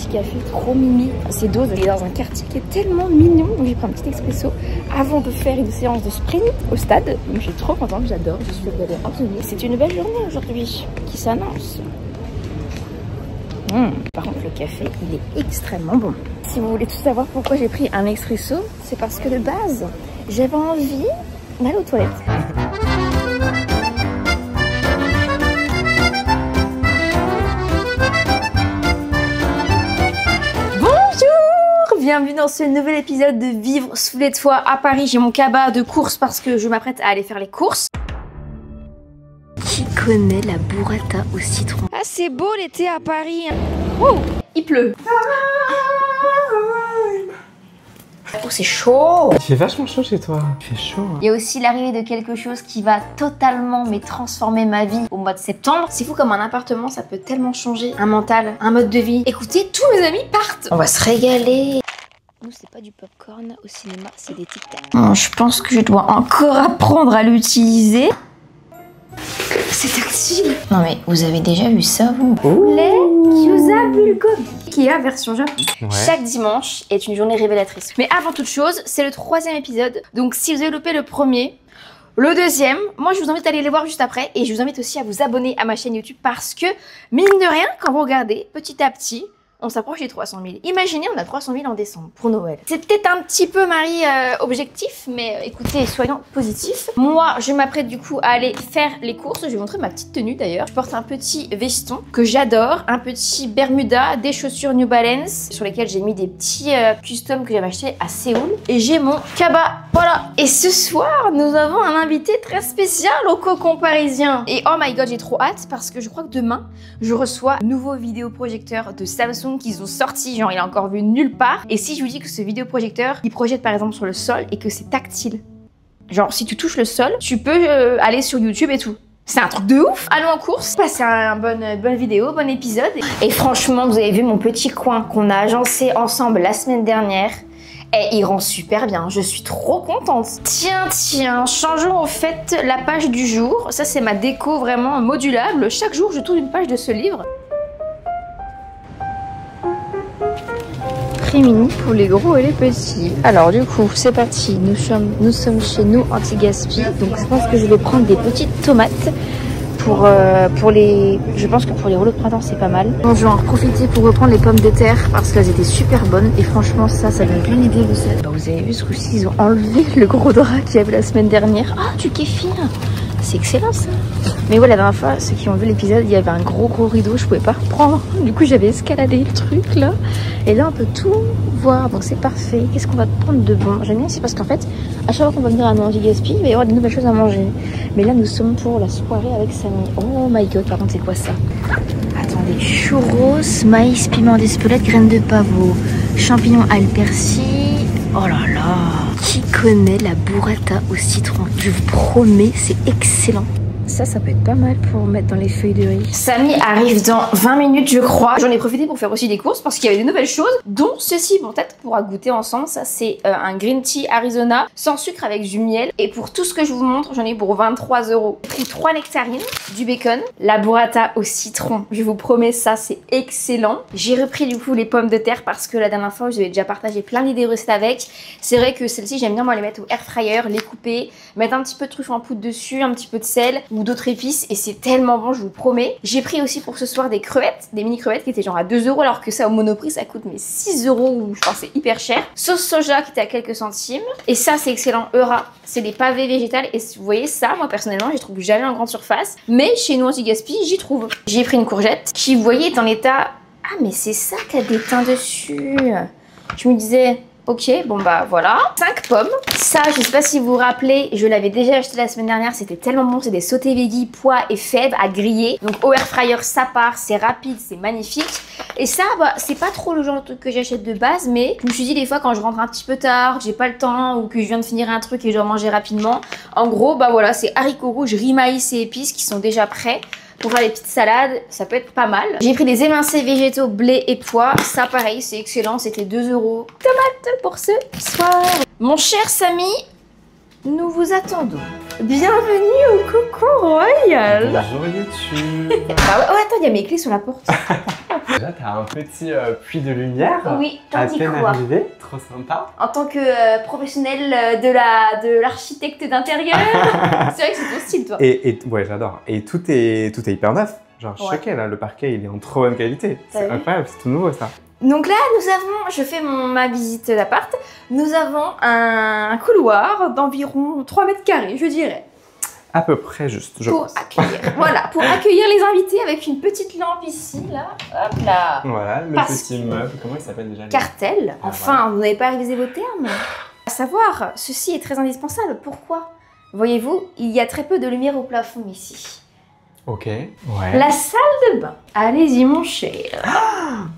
petit café trop mimi. C'est Dose, il est dans un quartier qui est tellement mignon. Donc j'ai pris un petit expresso avant de faire une séance de sprint au stade. Donc je suis trop contente, j'adore. Je suis allée Anthony. C'est une belle journée aujourd'hui qui s'annonce. Par contre le café il est extrêmement bon. Si vous voulez tout savoir pourquoi j'ai pris un expresso, c'est parce que de base j'avais envie d'aller aux toilettes. Bienvenue dans ce nouvel épisode de Vivre sous les toits à Paris. J'ai mon cabas de course parce que je m'apprête à aller faire les courses. Qui connaît la burrata au citron? Ah c'est beau l'été à Paris. Oh, il pleut. Oh c'est chaud. Il fait vachement chaud chez toi. Il fait chaud. Il y a aussi l'arrivée de quelque chose qui va totalement transformer ma vie au mois de septembre. C'est fou comme un appartement, ça peut tellement changer un mental, un mode de vie. Écoutez, tous mes amis partent. On va se régaler. Nous, c'est pas du popcorn au cinéma, c'est des Tic Tac. Bon, je pense que je dois encore apprendre à l'utiliser. C'est tactile. Non mais vous avez déjà vu ça vous? Les Gyoza bulgogi qui a version Japon. Ouais. Chaque dimanche est une journée révélatrice. Mais avant toute chose, c'est le 3e épisode. Donc si vous avez loupé le premier, le 2e, moi je vous invite à aller les voir juste après. Et je vous invite aussi à vous abonner à ma chaîne YouTube parce que, mine de rien, quand vous regardez, petit à petit, on s'approche des 300 000. Imaginez, on a 300 000 en décembre pour Noël. C'est peut-être un petit peu, Marie, objectif, mais écoutez, soyons positifs. Moi, je m'apprête du coup à aller faire les courses. Je vais vous montrer ma petite tenue d'ailleurs. Je porte un petit veston que j'adore, un petit Bermuda, des chaussures New Balance sur lesquelles j'ai mis des petits customs que j'avais achetés à Séoul. Et j'ai mon cabas, voilà. Et ce soir, nous avons un invité très spécial au Cocon Parisien. Et oh my god, j'ai trop hâte parce que je crois que demain, je reçois un nouveau vidéoprojecteur de Samsung qu'ils ont sorti, genre il est encore vu nulle part. Et si je vous dis que ce vidéoprojecteur, il projette par exemple sur le sol et que c'est tactile, genre si tu touches le sol, tu peux aller sur YouTube et tout. C'est un truc de ouf. Allons en course, passer une bonne vidéo, bon épisode. Et franchement, vous avez vu mon petit coin qu'on a agencé ensemble la semaine dernière. Et il rend super bien, je suis trop contente. Tiens, changeons au fait la page du jour. Ça c'est ma déco vraiment modulable. Chaque jour, je tourne une page de ce livre. Prix mini pour les gros et les petits. Alors du coup c'est parti, nous sommes chez nous anti-gaspi. Donc je pense que je vais prendre des petites tomates pour les... Je pense que pour les rouleaux de printemps c'est pas mal. Bon, je vais en profiter pour reprendre les pommes de terre parce qu'elles étaient super bonnes. Et franchement ça donne plein d'idées vous savez. Bah, vous avez vu ce coup-ci ils ont enlevé le gros drap qu'il y avait la semaine dernière. Ah du kéfir, c'est excellent ça. Mais ouais, la dernière fois, ceux qui ont vu l'épisode, il y avait un gros rideau, je pouvais pas reprendre. Du coup, j'avais escaladé le truc là. Et là, on peut tout voir, donc c'est parfait. Qu'est-ce qu'on va prendre de bon? J'aime bien, c'est parce qu'en fait, à chaque fois qu'on va venir à manger Gaspi, il va y avoir de nouvelles choses à manger. Mais là, nous sommes pour la soirée avec Samy. Oh my god, par contre, c'est quoi ça? Attendez, churros, maïs, piment d'Espelette, graines de pavot, champignons, ail, persil. Oh là là, qui connaît la burrata au citron? Je vous promets, c'est excellent. Ça peut être pas mal pour mettre dans les feuilles de riz. Samy arrive dans 20 minutes je crois. J'en ai profité pour faire aussi des courses parce qu'il y avait des nouvelles choses, dont ceci. Bon, peut-être pourra goûter ensemble. Ça c'est un green tea Arizona sans sucre avec du miel. Et pour tout ce que je vous montre, j'en ai pour 23 €. J'ai pris 3 nectarines, du bacon, la burrata au citron. Je vous promets, ça c'est excellent. J'ai repris du coup les pommes de terre parce que la dernière fois je vous avais déjà partagé plein d'idées recettes avec. C'est vrai que celles-ci j'aime bien moi les mettre au air fryer, les couper, mettre un petit peu de truffe en poudre dessus, un petit peu de sel ou d'autres épices et c'est tellement bon, je vous promets. J'ai pris aussi pour ce soir des crevettes, des mini crevettes qui étaient genre à 2 € alors que ça au Monoprix ça coûte mais 6 € ou je pense c'est hyper cher. Sauce soja qui était à quelques centimes et ça c'est excellent, Eura, c'est des pavés végétales et vous voyez ça, moi personnellement j'y trouve jamais en grande surface mais chez nous anti-gaspi j'y trouve. J'ai pris une courgette qui vous voyez est en état... Ah mais c'est ça qui a des teints dessus. Je me disais... Ok, bon bah voilà. 5 pommes. Ça, je sais pas si vous vous rappelez, je l'avais déjà acheté la semaine dernière. C'était tellement bon. C'est des sautés veggie, pois et fèves à griller. Donc au air fryer, ça part. C'est rapide, c'est magnifique. Et ça, bah, c'est pas trop le genre de truc que j'achète de base. Mais je me suis dit des fois quand je rentre un petit peu tard, que j'ai pas le temps ou que je viens de finir un truc et je dois manger rapidement. En gros, bah voilà, c'est haricots rouges, riz, maïs et épices qui sont déjà prêts. Pour faire des petites salades, ça peut être pas mal. J'ai pris des émincés végétaux, blé et pois. Ça pareil, c'est excellent, c'était 2 €. Tomates pour ce soir. Mon cher Samy, nous vous attendons. Bienvenue au Cocon Royal. Bonjour YouTube. Bah ouais, oh, attends, il y a mes clés sur la porte. Déjà, t'as un petit puits de lumière. Oui, à t'en dis peine quoi? arrivé, trop sympa. En tant que professionnel de l'architecte d'intérieur, c'est vrai que c'est ton style, toi. Et ouais, j'adore. Et tout est hyper neuf. Genre, je suis choquée là, le parquet il est en trop bonne qualité. C'est incroyable, c'est tout nouveau ça. Donc là, nous avons, je fais ma visite d'appart, nous avons un couloir d'environ 3 mètres carrés, je dirais. À peu près juste, je pour pense. accueillir, voilà, pour accueillir les invités avec une petite lampe ici, là, hop là. Voilà, le petit meuble, comment il s'appelle déjà? Cartel, enfin, voilà. vous n'avez pas révisé vos termes. À savoir, ceci est très indispensable, pourquoi? Voyez-vous, il y a très peu de lumière au plafond ici. Ok, ouais. La salle de bain, allez-y mon cher.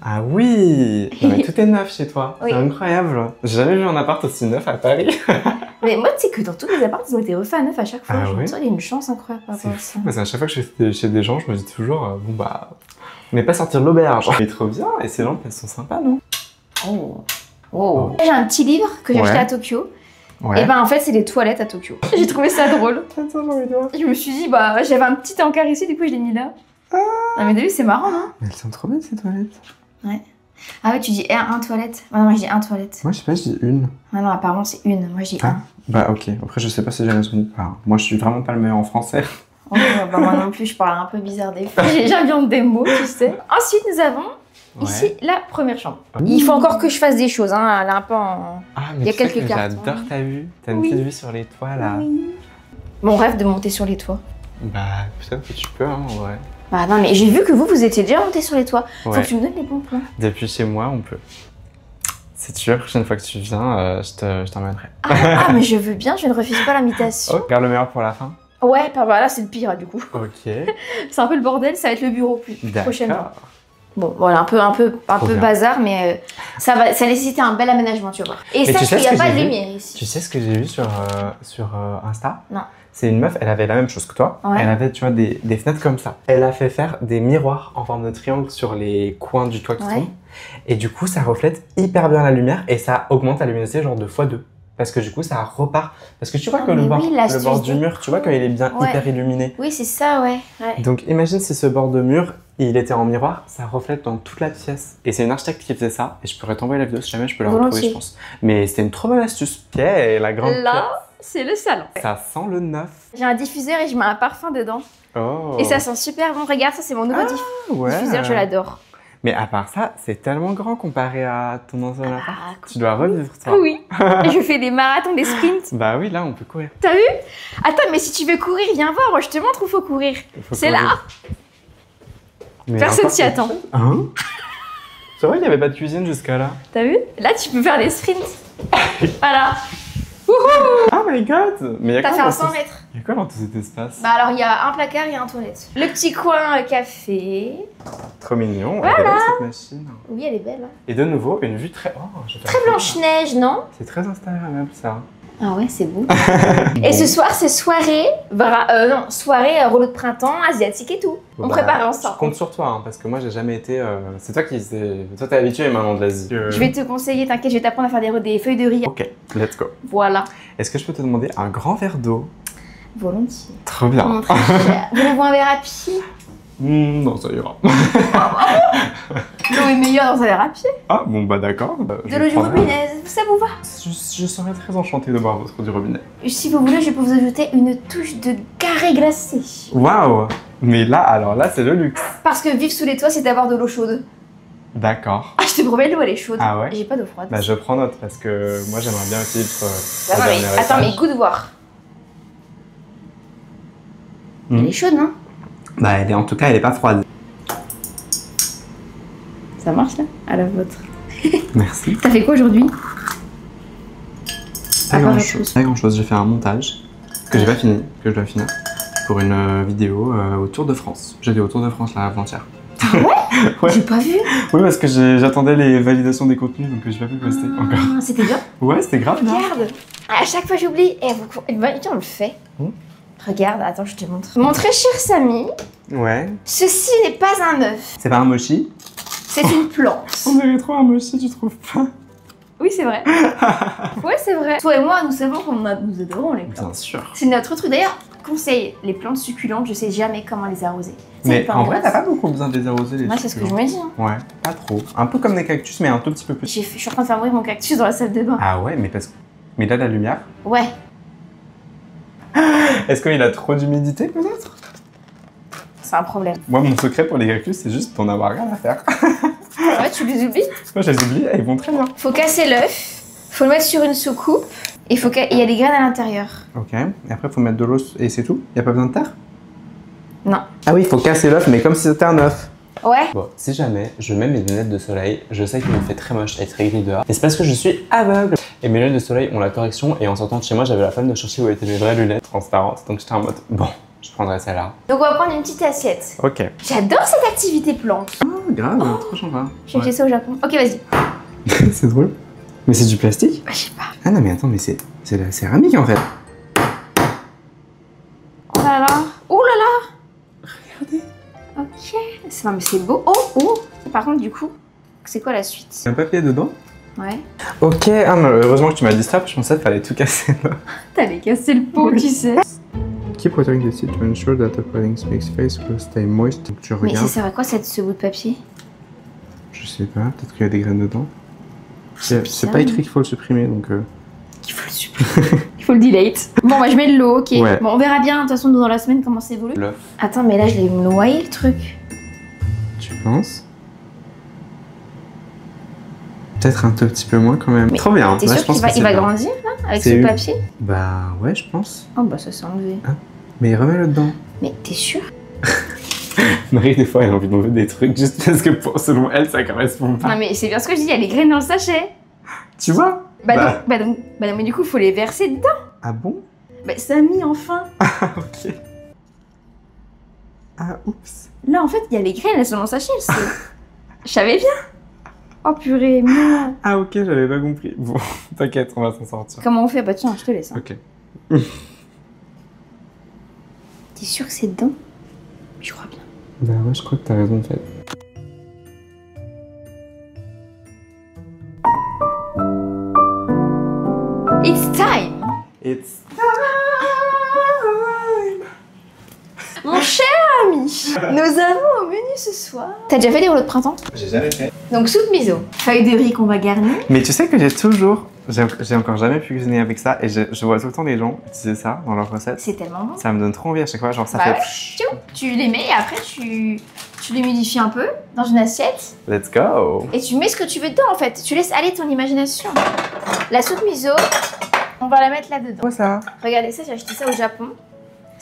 Ah oui, non, mais tout est neuf chez toi, Oui. c'est incroyable. J'ai jamais vu un appart aussi neuf à Paris. Mais moi, tu sais que dans tous les apparts, ils ont été refaits à neuf à chaque fois. Ah Je me oui? dis, il y a une chance incroyable par C'est rapport à fou, ça. parce qu'à chaque fois que je suis chez des gens, je me dis toujours, bon bah, on n'est pas sorti de l'auberge. Mais trop bien, et ces lampes, elles sont sympas, non? Oh. Oh. J'ai un petit livre que j'ai acheté à Tokyo. Ouais. Et ben en fait, c'est les toilettes à Tokyo. J'ai trouvé ça drôle. Attends, j'ai envie de voir. Je me suis dit, bah j'avais un petit encart ici, du coup je l'ai mis là. Ah mais t'as vu, c'est marrant, non? Mais elles sont trop belles ces toilettes. Ouais. Ah ouais, tu dis un toilette. Ah non, moi je dis un toilette. Moi, je sais pas, je dis une. Ah non, apparemment c'est une. Moi je dis un. Bah ok, après je sais pas si j'ai raison ou pas. Moi, je suis vraiment pas le meilleur en français. Oh, bah moi non plus, je parle un peu bizarre des fois. J'ai bien des mots, tu sais. Ensuite, nous avons ici la première chambre. Il faut encore que je fasse des choses, hein. Elle est un peu en... Ah, mais Il y a tu sais quelques que cartes. j'adore ta vue. T'as une Oui. petite vue sur les toits là. Oui. Mon rêve de monter sur les toits. Bah, peut-être que tu peux, hein, en vrai. Bah non, mais j'ai vu que vous étiez déjà monté sur les toits. Faut Ouais. que tu me donnes les bons plans. Depuis chez moi, on peut. C'est sûr, la prochaine fois que tu viens, je t'emmènerai. Ah, mais je veux bien, je ne refuse pas l'invitation. Oh, garde le meilleur pour la fin. Ouais, bah là c'est le pire du coup. Ok. C'est un peu le bordel, ça va être le bureau prochainement. D'accord. Bon, voilà, un peu bien. bazar, mais ça nécessitait un bel aménagement, tu vois. Et Mais tu sache sais qu'il n'y ce a que pas de j'ai vu lumière ici. Tu sais ce que j'ai vu sur Insta? Non. C'est une meuf, elle avait la même chose que toi. Ouais. Elle avait, tu vois, des fenêtres comme ça. Elle a fait faire des miroirs en forme de triangle sur les coins du toit qui Ouais. tombent. Et du coup, ça reflète hyper bien la lumière et ça augmente la luminosité genre de x2. Parce que du coup, ça repart. Parce que tu vois Ah, que le mais bord, oui, le l'astuce bord du des mur, tu vois quand il est bien Ouais. hyper illuminé. Oui, c'est ça, ouais. Donc imagine si ce bord de mur, il était en miroir, ça reflète dans toute la pièce. Et c'est une architecte qui faisait ça. Et je pourrais t'envoyer la vidéo si jamais je peux la retrouver, Volontiers. je pense. Mais c'était une trop bonne astuce. Ok, la grande Là, c'est le salon. pièce. Ça sent le neuf. J'ai un diffuseur et je mets un parfum dedans. Oh. Et ça sent super bon. Regarde, ça c'est mon nouveau ouais. diffuseur, je l'adore. Mais à part ça, c'est tellement grand comparé à ton ancien appart. Ah, Tu dois revivre ça. oui. Et je fais des marathons, des sprints. Bah oui, là on peut courir. T'as vu? Attends, mais si tu veux courir, viens voir. Moi, je te montre où faut courir. Il faut C'est courir. là. Mais Personne encore s'y attend. Hein? C'est vrai qu'il n'y avait pas de cuisine jusqu'à là. T'as vu? Là, tu peux faire des sprints. Voilà. Oh my god! Mais il y a T'as quoi fait un dans 100 tout- mètres. Il y a quoi dans tout cet espace? Bah alors, il y a un placard et un toilette. Le petit coin café. Trop mignon. Voilà. Elle est belle, cette machine. Oui, elle est belle. Hein. Et de nouveau, une vue très... Oh, je vais faire Très un peu- Blanche-Neige, non? C'est très instagrammable ça. Ah ouais, c'est beau. Et ce soir, c'est soirée, soirée rouleau de printemps, asiatique et tout. On Bah, prépare Je ensemble. compte sur toi, hein, parce que moi j'ai jamais été... C'est toi qui... Toi t'es habitué maintenant de l'Asie. Je vais te conseiller, t'inquiète, je vais t'apprendre à faire des feuilles de riz. Ok, let's go. Voilà. Est-ce que je peux te demander un grand verre d'eau? Volontiers. Trop bien. Mon très cher. Vous voulez un verre à pied? Non, ça ira. L'eau est meilleure dans un verre à pied. Ah, bon bah d'accord. De l'eau du robinet, ça vous va? Je serais très enchanté de boire votre eau du robinet. Si vous voulez, je peux vous ajouter une touche de carré glacé. Waouh! Mais là, alors là, c'est le luxe. Parce que vivre sous les toits, c'est d'avoir de l'eau chaude. D'accord. Ah, je te promets, l'eau, elle est chaude. Ah ouais? J'ai pas d'eau froide. Bah je prends note parce que moi j'aimerais bien aussi être Bah au non, mais, dernier attends, mais étage. goûte voir. Hmm. Elle est chaude, non? Bah elle est, en tout cas, elle est pas froide. Ça marche là? À la vôtre. Merci. T'as fait quoi aujourd'hui? Pas À part grand autre chose. chose. Pas grand chose. J'ai fait un montage que j'ai pas fini, que je dois finir pour une vidéo au Tour de France. J'étais au Tour de France là avant-hier. Ouais. J'ai pas vu. Oui, parce que j'attendais les validations des contenus donc j'ai pas pu poster encore. Ah, c'était bien. Ouais, c'était grave bien. Regarde. À chaque fois j'oublie. Tiens, on le fait. Regarde, attends, je te montre. Mon très cher Samy, Ouais. ceci n'est pas un œuf. C'est pas un mochi? C'est une plante. On dirait trop un mochi, tu trouves pas? Oui, c'est vrai. Ouais, c'est vrai. Toi et moi, nous savons qu'on nous adorons les plantes. Bien sûr. C'est notre truc. D'ailleurs, conseil, les plantes succulentes, je sais jamais comment les arroser. Mais en vrai, t'as pas beaucoup besoin de les arroser, les Moi, c'est ce que je me dis. Hein. Ouais, pas trop. Un peu comme des cactus, mais un tout petit peu plus. Je suis en train de faire mourir mon cactus dans la salle de bain. Ah ouais, mais parce que... Mais là, la lumière... Ouais. Est-ce qu'il a trop d'humidité, peut-être? C'est un problème. Moi, mon secret pour les cactus, c'est juste d'en avoir rien à faire. Ouais, tu les oublies? Moi, je les oublie, ils vont très bien. Faut casser l'œuf, faut le mettre sur une soucoupe, et il y a des graines à l'intérieur. Ok, et après, faut mettre de l'eau et c'est tout? Y a pas besoin de terre? Non. Ah oui, il faut casser l'œuf, mais comme si c'était un œuf. Ouais. Bon, si jamais je mets mes lunettes de soleil, je sais qu'il me fait très moche être gris dehors. Et c'est parce que je suis aveugle. Et mes lunettes de soleil ont la correction, et en sortant de chez moi, j'avais la flemme de chercher où étaient mes vraies lunettes transparentes. Donc j'étais en mode, bon, je prendrai celle-là. Donc on va prendre une petite assiette. Ok. J'adore cette activité plante. Oh, grave, trop sympa. J'ai fait ça au Japon. Ok, vas-y. C'est drôle. Mais c'est du plastique? Je sais pas. Ah non, mais attends, mais c'est de la céramique en fait. Oh là là. Oh là là. Regardez. Ok. Non mais c'est beau. Oh, oh. Par contre, du coup, c'est quoi la suite? Un papier dedans? Ouais. Ok, ah, mais heureusement que tu m'as dit ça, je pensais qu'il fallait tout casser là. T'allais casser le pot, tu sais. Keep watering the seed to ensure that the pudding makes face will stay moist. Donc tu Mais regardes. ça sert à quoi ce bout de papier? Je sais pas, peut-être qu'il y a des graines dedans. C'est bizarre. pas écrit qu'il faut le supprimer donc. Il faut le supprimer. Il faut le delete. Bon, bah je mets de l'eau, ok. Ouais. Bon, on verra bien de toute façon dans la semaine comment ça évolue. L'œuf. Attends, mais là je l'ai noyé le truc. Tu penses? Peut-être un tout petit peu moins quand même. Mais trop bien. T'es Là, sûr je pense qu'il va, que il va c'est bien. grandir là avec C'est ce eu. papier? Bah ouais, je pense. Oh bah ça s'est enlevé. Mais remets-le dedans. Mais t'es sûr? Marie, des fois, elle a envie d'enlever des trucs juste parce que selon elle, ça correspond pas. Non mais c'est bien ce que je dis, il y a les graines dans le sachet. Tu vois? Bah non, mais du coup faut les verser dedans. Ah bon? Bah ça a mis enfin. Ah ok. Ah oups. Là en fait il y a les graines, elles sont dans le sachet. Je savais bien. Oh purée, merde. Ah ok, j'avais pas compris. Bon, t'inquiète, on va s'en sortir. Comment on fait? Bah tiens, je te laisse. Hein. Ok. T'es sûr que c'est dedans? Je crois bien. Bah ouais, je crois que t'as raison en fait. It's time. It's... Mon cher ami, nous avons au menu ce soir. T'as déjà fait des rouleaux de printemps? J'ai jamais fait. Donc soupe miso, feuilles de riz qu'on va garnir. Mais tu sais que j'ai encore jamais pu cuisiner avec ça et je vois tout le temps les gens utiliser ça dans leurs recettes. C'est tellement bon. Ça me donne trop envie à chaque fois, genre ça Bah fait... ouais. Tu les mets et après tu les modifies un peu dans une assiette Let's go. et tu mets ce que tu veux dedans en fait. Tu laisses aller ton imagination. La soupe miso, on va la mettre là-dedans. Quoi ça? Regardez ça, j'ai acheté ça au Japon.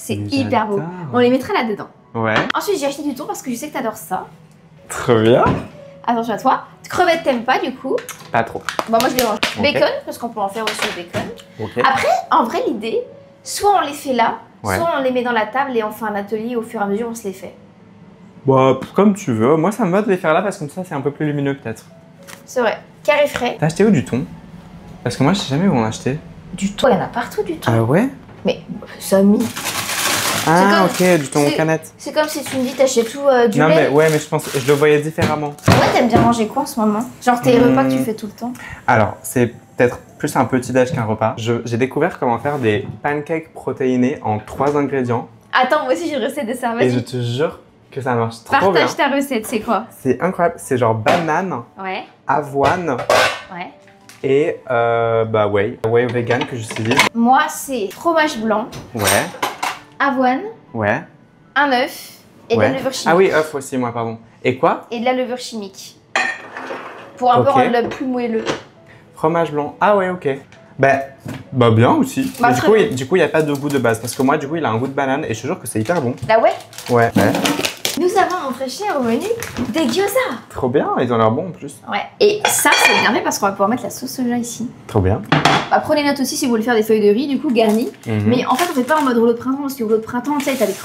C'est Mais hyper beau. j'adore. On les mettra là-dedans. Ouais. Ensuite, j'ai acheté du thon parce que je sais que t'adores ça. Trop bien. Attention à toi. Crevettes, t'aimes pas du coup. Pas trop. Bon, moi je les mange. Ok. Bacon, parce qu'on peut en faire aussi au bacon. Ok. Après, en vrai, l'idée, soit on les fait là, Ouais. soit on les met dans la table et on fait un atelier au fur et à mesure, on se les fait. Bah, comme tu veux. Moi, ça me va de les faire là parce que comme ça, c'est un peu plus lumineux peut-être. C'est vrai. Carré frais. T'as acheté où du thon? Parce que moi, je sais jamais où on a acheté. Du thon, il y en a partout du thon. Ah ouais? Mais ça a mis. Ah comme- ok, du thon aux c'est- canettes. C'est comme si tu me dis t'achètes tout du Non mais lait. ouais, mais je le voyais différemment. Ouais, t'aimes bien manger quoi en ce moment? Genre tes repas que tu fais tout le temps. Alors, c'est peut-être plus un petit déj qu'un repas. J'ai découvert comment faire des pancakes protéinés en 3 ingrédients. Attends, moi aussi j'ai une recette de ça. Et je Vas-y. te jure que ça marche trop bien. Partage ta recette, c'est quoi? C'est incroyable. C'est genre banane, Ouais, avoine ouais. et bah whey vegan que j'utilise. Moi, c'est fromage blanc, Ouais, avoine, ouais, un œuf et de ouais. la levure chimique. Ah oui, œuf aussi, moi, pardon. Et quoi? Et de la levure chimique. Pour un peu Ok. rendre le plus moelleux. Fromage blanc. Ah ouais, ok. Bah bien aussi. Bah, Mais très bien. du coup, il n'y a pas de goût de base. Parce que moi, du coup, il a un goût de banane et je te jure que c'est hyper bon. Là ouais. Ouais. Nous avons, mon très cher, au menu des gyoza. Trop bien, ils ont l'air bons en plus. Ouais. Et ça, c'est bien fait parce qu'on va pouvoir mettre la sauce soja ici. Trop bien. Bah, prenez note aussi si vous voulez faire des feuilles de riz, du coup, garnies. Mhm. Mais en fait, on fait pas en mode rouleau de printemps parce que rouleau de printemps, tu sais, t'as des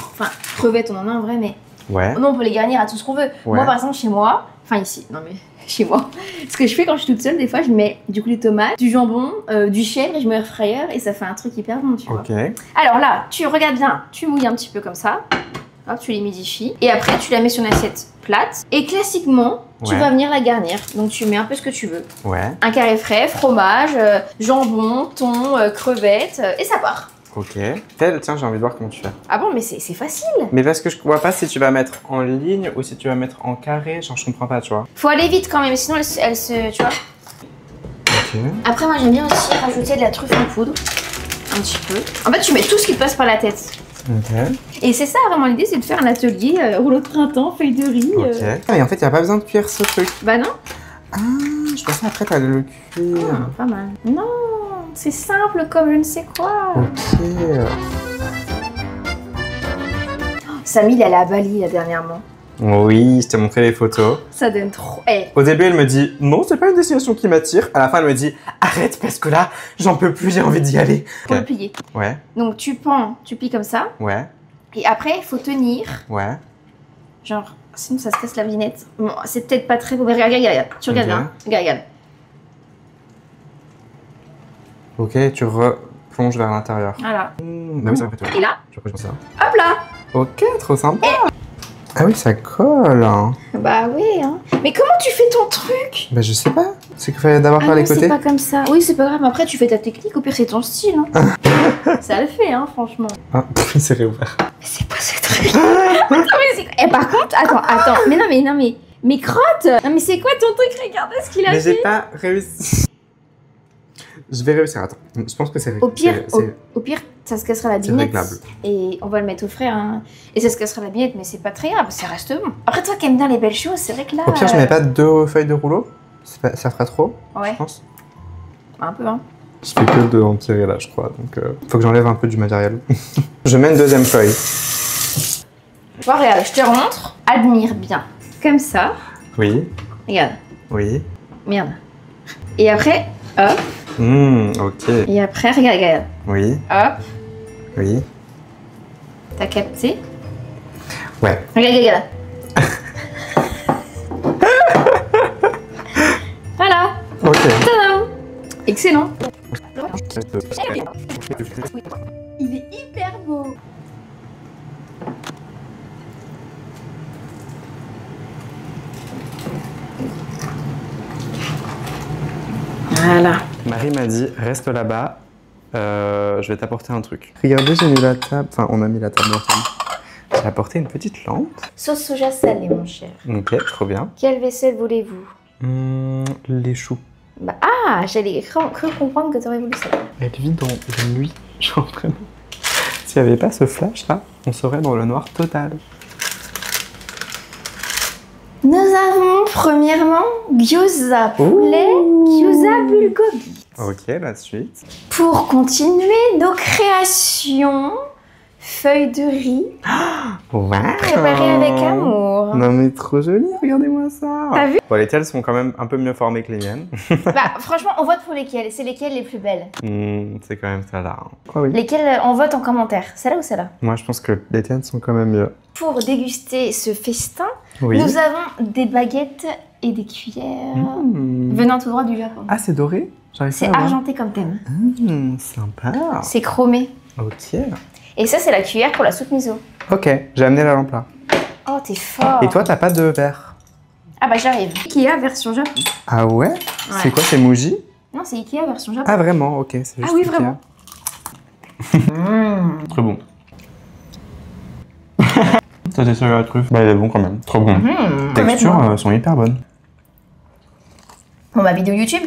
crevettes, on en a en vrai, mais Ouais. non, on peut les garnir à tout ce qu'on veut. Ouais. Moi, par exemple, chez moi, enfin ici, non mais chez moi, ce que je fais quand je suis toute seule, des fois, je mets du coup des tomates, du jambon, du chèvre et je mets air fryer et ça fait un truc hyper bon, tu vois. Ok. Alors là, tu regardes bien, tu mouilles un petit peu comme ça. Hop, tu l'humidifies. Et après, tu la mets sur une assiette plate. Et classiquement, tu Ouais. vas venir la garnir. Donc, tu mets un peu ce que tu veux. Ouais. Un carré frais, fromage, jambon, thon, crevettes, et ça part. Ok. Tiens, j'ai envie de voir comment tu fais. Ah bon, mais c'est facile. Mais parce que je vois pas si tu vas mettre en ligne ou si tu vas mettre en carré. Genre, je comprends pas, tu vois. Faut aller vite quand même, sinon elle se... Tu vois. Ok. Après, moi, j'aime bien aussi rajouter de la truffe en poudre. Un petit peu. En fait, tu mets tout ce qui te passe par la tête. Ok. Et c'est ça, vraiment, l'idée, c'est de faire un atelier rouleau de printemps, feuille de riz. Ok. Mais en fait, y a pas besoin de cuire ce truc. Bah non. Ah, je pensais après t'allais le cuire. Ah, pas mal. Non, c'est simple comme je ne sais quoi. Ok. Samy, elle est à Bali, là, dernièrement. Oui, je t'ai montré les photos. Ça donne trop... Eh, Au début, elle me dit non, c'est pas une destination qui m'attire. À la fin, elle me dit arrête parce que là, j'en peux plus, j'ai envie d'y aller. faut le plier. Ouais, Donc, tu pends, tu plies comme ça. ouais, Et après, il faut tenir. ouais. Genre, sinon ça se casse la vinette. Bon, c'est peut-être pas très beau, mais regarde, regarde, regarde. Tu regardes Ok. bien. Regarde, regarde. Ok, tu replonges vers l'intérieur. Voilà. Bah oui, ça fait toi. Et là, Tu replonges ça. hop là. Ok, trop sympa. Ah oui, ça colle. Bah oui, hein. Mais comment tu fais ton truc? Bah je sais pas. C'est qu'il fallait d'abord faire les non, c'est côtés. pas comme ça. Oui, c'est pas grave, mais après tu fais ta technique, au pire c'est ton style. Hein. Ça le fait, hein, franchement. Ah, il s'est réouvert. Mais c'est pas ce truc. Attends, mais c'est... Eh, par contre, attends. Mais non, mais crotte. Non, mais c'est quoi ton truc? Regardez ce qu'il a Mais j'ai fait. pas réussi. Je vais réussir, attends. Je pense que c'est Au pire, c'est- au pire, ça se cassera la c'est binette. réglable. Et on va le mettre au frais. Hein. Et ça se cassera la binette, mais c'est pas très grave, ça reste bon. Après, toi qui aimes bien les belles choses, c'est vrai que là. Au pire, je mets pas 2 feuilles de rouleau. Ça fera trop, Ouais, je pense. un peu, hein. Je fais que de empirer là, je crois. Donc, faut que j'enlève un peu du matériel. Je mets une deuxième feuille. Bon, regarde, je te remontre. Admire bien. Comme ça. Oui, Regarde. oui. Merde. Et après, hop. Ok. Et après, regarde. Oui, Hop. oui. T'as capté? Ouais. Regarde. Voilà. Ok. Tadam. Excellent. Il est hyper beau. Voilà. Marie m'a dit, reste là-bas, je vais t'apporter un truc. Regardez, j'ai mis la table, enfin on a mis la table ensemble. J'ai apporté une petite lampe. Sauce soja salée, mon cher. Ok, trop bien. Quelle vaisselle voulez-vous? Les choux. Bah, j'allais cru comprendre que t'aurais voulu ça. Elle vit dans la nuit, genre vraiment. S'il n'y avait pas ce flash là, on serait dans le noir total. Nous avons premièrement gyoza poulet, gyoza bulgogi. Ok, la suite. Pour continuer nos créations, feuilles de riz Wow. préparées avec amour. Non mais trop joli, regardez-moi ça. T'as vu? Bon, les tiennes sont quand même un peu mieux formées que les miennes. Bah, franchement, on vote pour lesquelles? C'est lesquelles les plus belles? C'est quand même ça là. Quoi, oui. Lesquelles on vote en commentaire? Celle-là ou celle-là? Moi je pense que les tiennes sont quand même mieux. Pour déguster ce festin, Oui. nous avons des baguettes et des cuillères venant tout droit du Japon. Ah, c'est doré? J'arrive C'est pas à voir. argenté comme thème. Sympa. C'est chromé. Ok. Et ça, c'est la cuillère pour la soupe miso. Ok, j'ai amené la lampe là. Oh, t'es fort. Et toi, t'as pas de verre? Ah bah j'arrive. Ikea version Japon. Ah ouais? C'est quoi, c'est Muji? Non, c'est Ikea version Japon. Ah vraiment, ok. C'est juste oui, Ikea. vraiment. Très bon. Ça t'est servi à la truffe? Bah il est bon quand même. Trop bon. Les textures sont hyper bonnes. Pour ma vidéo YouTube.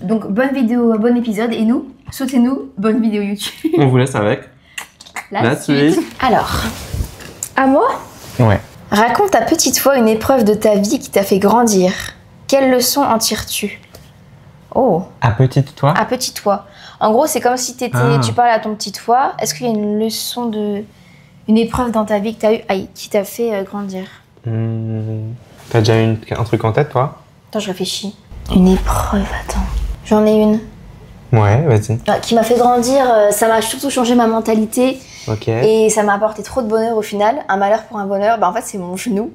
Donc bonne vidéo, bon épisode. Et nous, sautez-nous, bonne vidéo YouTube. On vous laisse avec la suite. Alors, à moi, Ouais. raconte à petite fois une épreuve de ta vie qui t'a fait grandir. Quelle leçon en tires-tu? Oh, À petite toi? à petit toi. En gros, c'est comme si tu parlais à ton petit toi. Est-ce qu'il y a une leçon une épreuve dans ta vie que t'as eu, qui t'a fait grandir? T'as déjà eu un truc en tête toi? Attends, je réfléchis. Une épreuve, attends. J'en ai une. Ouais, vas-y. Qui m'a fait grandir, ça m'a surtout changé ma mentalité. Ok. Et ça m'a apporté trop de bonheur au final. Un malheur pour un bonheur, bah en fait c'est mon genou.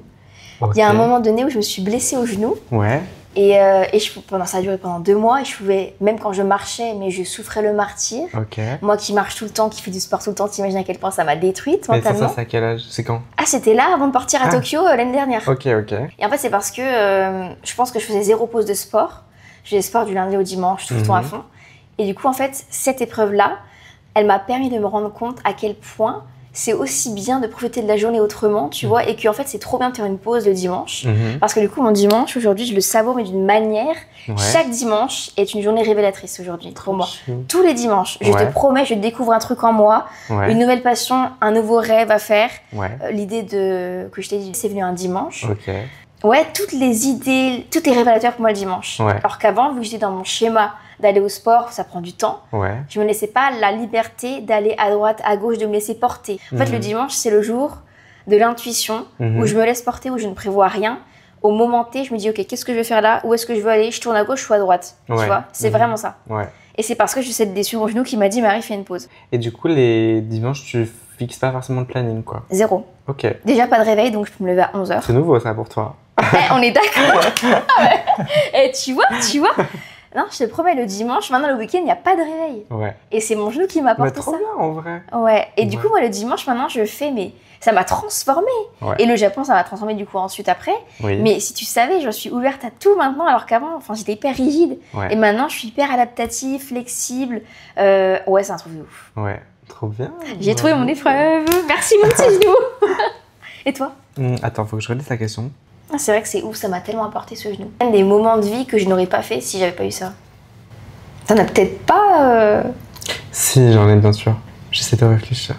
Ok. Il y a un moment donné où je me suis blessée au genou. Ouais. Ça a duré pendant 2 mois et je pouvais, même quand je marchais, mais je souffrais le martyre. Ok. Moi qui marche tout le temps, qui fait du sport tout le temps, t'imagines à quel point ça m'a détruite Mais mentalement. ça, c'est à quel âge? C'est quand? Ah, c'était là avant de partir à Tokyo l'année dernière. Ok. Et en fait, c'est parce que je pense que je faisais 0 pause de sport. Je faisais sport du lundi au dimanche, tout le temps à fond. Et du coup, en fait, cette épreuve-là, elle m'a permis de me rendre compte à quel point c'est aussi bien de profiter de la journée autrement, tu vois, et qu'en fait, c'est trop bien de faire une pause le dimanche. Parce que du coup, mon dimanche, aujourd'hui, je le savoure, mais d'une manière. Chaque dimanche est une journée révélatrice aujourd'hui, pour moi. Tous les dimanches, je te promets, je découvre un truc en moi, une nouvelle passion, un nouveau rêve à faire. L'idée que je t'ai dit, c'est venu un dimanche. Ouais, toutes les idées, tout est révélateur pour moi le dimanche. Alors qu'avant, vu que j'étais dans mon schéma d'aller au sport, ça prend du temps. Je me laissais pas la liberté d'aller à droite, à gauche, de me laisser porter. En fait, le dimanche, c'est le jour de l'intuition, où je me laisse porter, où je ne prévois rien. Au moment T, je me dis, ok, qu'est-ce que je vais faire là? Où est-ce que je veux aller? Je tourne à gauche ou à droite. Tu vois, c'est vraiment ça. Et c'est parce que j'ai cette blessure au genou qui m'a dit, Marie, fais une pause. Et du coup, les dimanches, tu fixes pas forcément de planning, quoi? 0. Ok. Déjà, pas de réveil, donc je peux me lever à 11h. C'est nouveau, ça, pour toi. On est d'accord. Et tu vois. Non, je te promets, le dimanche, maintenant le week-end, il n'y a pas de réveil. Et c'est mon genou qui m'a apporté ça. Mais trop bien, en vrai. Et du coup, moi, le dimanche, maintenant, je fais, mais ça m'a transformée. Et le Japon, ça m'a transformée, du coup, ensuite, après. Mais si tu savais, je suis ouverte à tout maintenant, alors qu'avant, j'étais hyper rigide. Et maintenant, je suis hyper adaptative, flexible. Ouais, c'est un truc de ouf. Trop bien. J'ai trouvé mon épreuve. Merci, mon petit genou. Et toi? Attends, faut que je relise la question. C'est vrai que c'est ouf, ça m'a tellement apporté ce genou. Des moments de vie que je n'aurais pas fait si j'avais pas eu ça. T'en as peut-être pas Si, j'en ai bien sûr. J'essaie de réfléchir.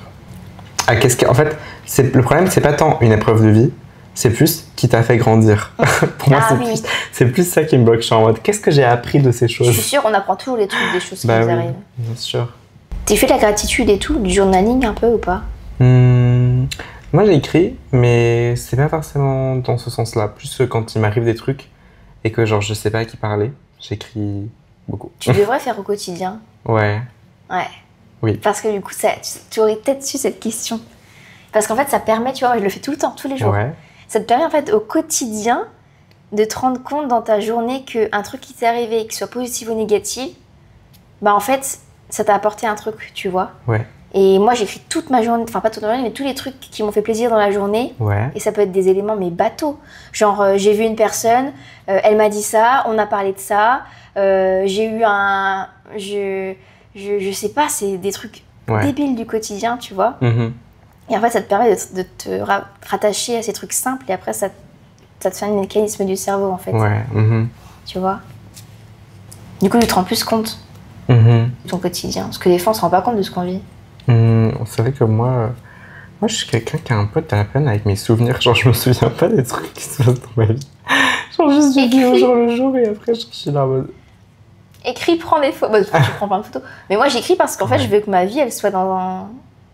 En fait, le problème, c'est pas tant une épreuve de vie, c'est plus qui t'a fait grandir. Pour moi, c'est plus ça qui me bloque. Je suis en mode, qu'est-ce que j'ai appris de ces choses? Je suis sûre, on apprend toujours des trucs, des choses qui nous arrivent. Bien sûr. Tu fais de la gratitude et tout, du journaling un peu ou pas? Moi, j'écris, mais c'est pas forcément dans ce sens-là. Plus quand il m'arrive des trucs et que genre je sais pas à qui parler, j'écris beaucoup. Tu devrais faire au quotidien. Oui. Parce que du coup, tu aurais peut-être su cette question. Parce qu'en fait, ça permet, tu vois, moi je le fais tout le temps, tous les jours. Ça te permet en fait au quotidien de te rendre compte dans ta journée qu'un truc qui t'est arrivé, qu'il soit positif ou négatif, bah en fait, ça t'a apporté un truc, tu vois. Et moi, j'écris toute ma journée, enfin pas toute ma journée, mais tous les trucs qui m'ont fait plaisir dans la journée. Et ça peut être des éléments, mais bateaux. Genre, j'ai vu une personne, elle m'a dit ça, on a parlé de ça, j'ai eu un... Je sais pas, c'est des trucs débiles du quotidien, tu vois. Et en fait, ça te permet de te rattacher à ces trucs simples et après, ça te fait un mécanisme du cerveau, en fait. Tu vois. Du coup, tu te rends plus compte de ton quotidien. Parce que des fois, on se rend pas compte de ce qu'on vit. C'est vrai que moi, je suis quelqu'un qui a un peu de la peine avec mes souvenirs. Genre, je me souviens pas des trucs qui se passent dans ma vie. Genre, juste du vis au jour le jour et après, je suis là en mode... Écris, prends des photos. Bah, tu prends plein de photos. Mais moi, j'écris parce qu'en fait, je veux que ma vie, elle soit dans un...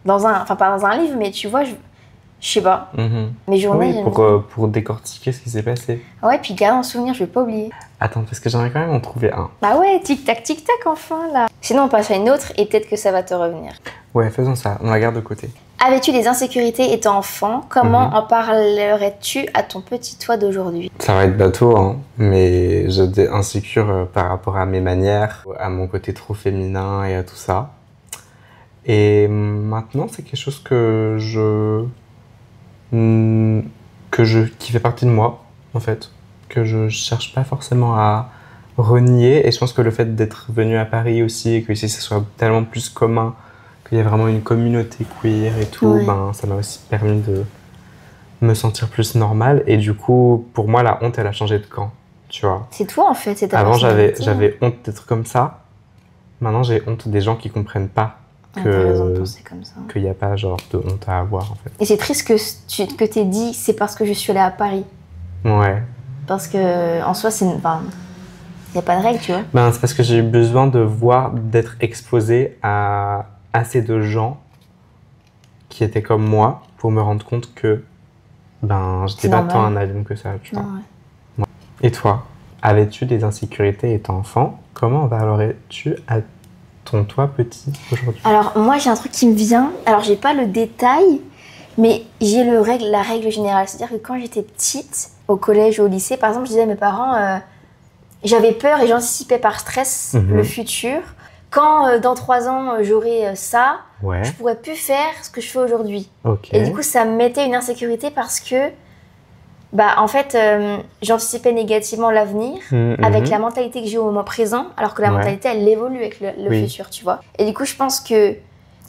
Enfin, pas dans un livre, mais tu vois, je sais pas. Mes journées... pour décortiquer ce qui s'est passé. Ouais, puis garder en souvenir, je vais pas oublier. Attends, parce que j'aimerais quand même en trouver un. Bah ouais, tic-tac, enfin, là. Sinon, on passe à une autre et peut-être que ça va te revenir. Ouais, faisons ça. On la garde de côté. Avais-tu des insécurités étant enfant? Comment en parlerais-tu à ton petit toi d'aujourd'hui? Ça va être bateau, hein, mais j'étais insécure par rapport à mes manières, à mon côté trop féminin et à tout ça. Et maintenant, c'est quelque chose qui fait partie de moi, en fait, que je cherche pas forcément à renier. Et je pense que le fait d'être venu à Paris aussi, et que ici, ça soit tellement plus commun, qu'il y a vraiment une communauté queer et tout, ben, ça m'a aussi permis de me sentir plus normale. Et du coup, pour moi, la honte, elle a changé de camp, tu vois. C'est toi, en fait, c'est ta Avant, personnalité. j'avais honte d'être comme ça. Maintenant, j'ai honte des gens qui comprennent pas qu'il n'y a pas genre de honte à avoir, en fait. Et c'est triste que t'aies dit, c'est parce que je suis allée à Paris. Ouais. Parce que en soi, il n'y a pas de règle, tu vois. Ben, c'est parce que j'ai eu besoin d'être exposée à assez de gens qui étaient comme moi pour me rendre compte que j'étais pas tant un alien que ça, tu vois. Ouais. Et toi, avais-tu des insécurités étant enfant? Comment en parlerais-tu à ton toi petit aujourd'hui? Alors moi, j'ai un truc qui me vient. Alors j'ai pas le détail, mais j'ai la règle générale. C'est-à-dire que quand j'étais petite, au collège ou au lycée, par exemple, je disais à mes parents j'avais peur et j'anticipais par stress le futur. Quand dans 3 ans j'aurai ça, je pourrais plus faire ce que je fais aujourd'hui. Et du coup, ça me mettait une insécurité parce que, en fait, j'anticipais négativement l'avenir avec la mentalité que j'ai au moment présent, alors que la mentalité, elle évolue avec le futur, tu vois. Et du coup, je pense que,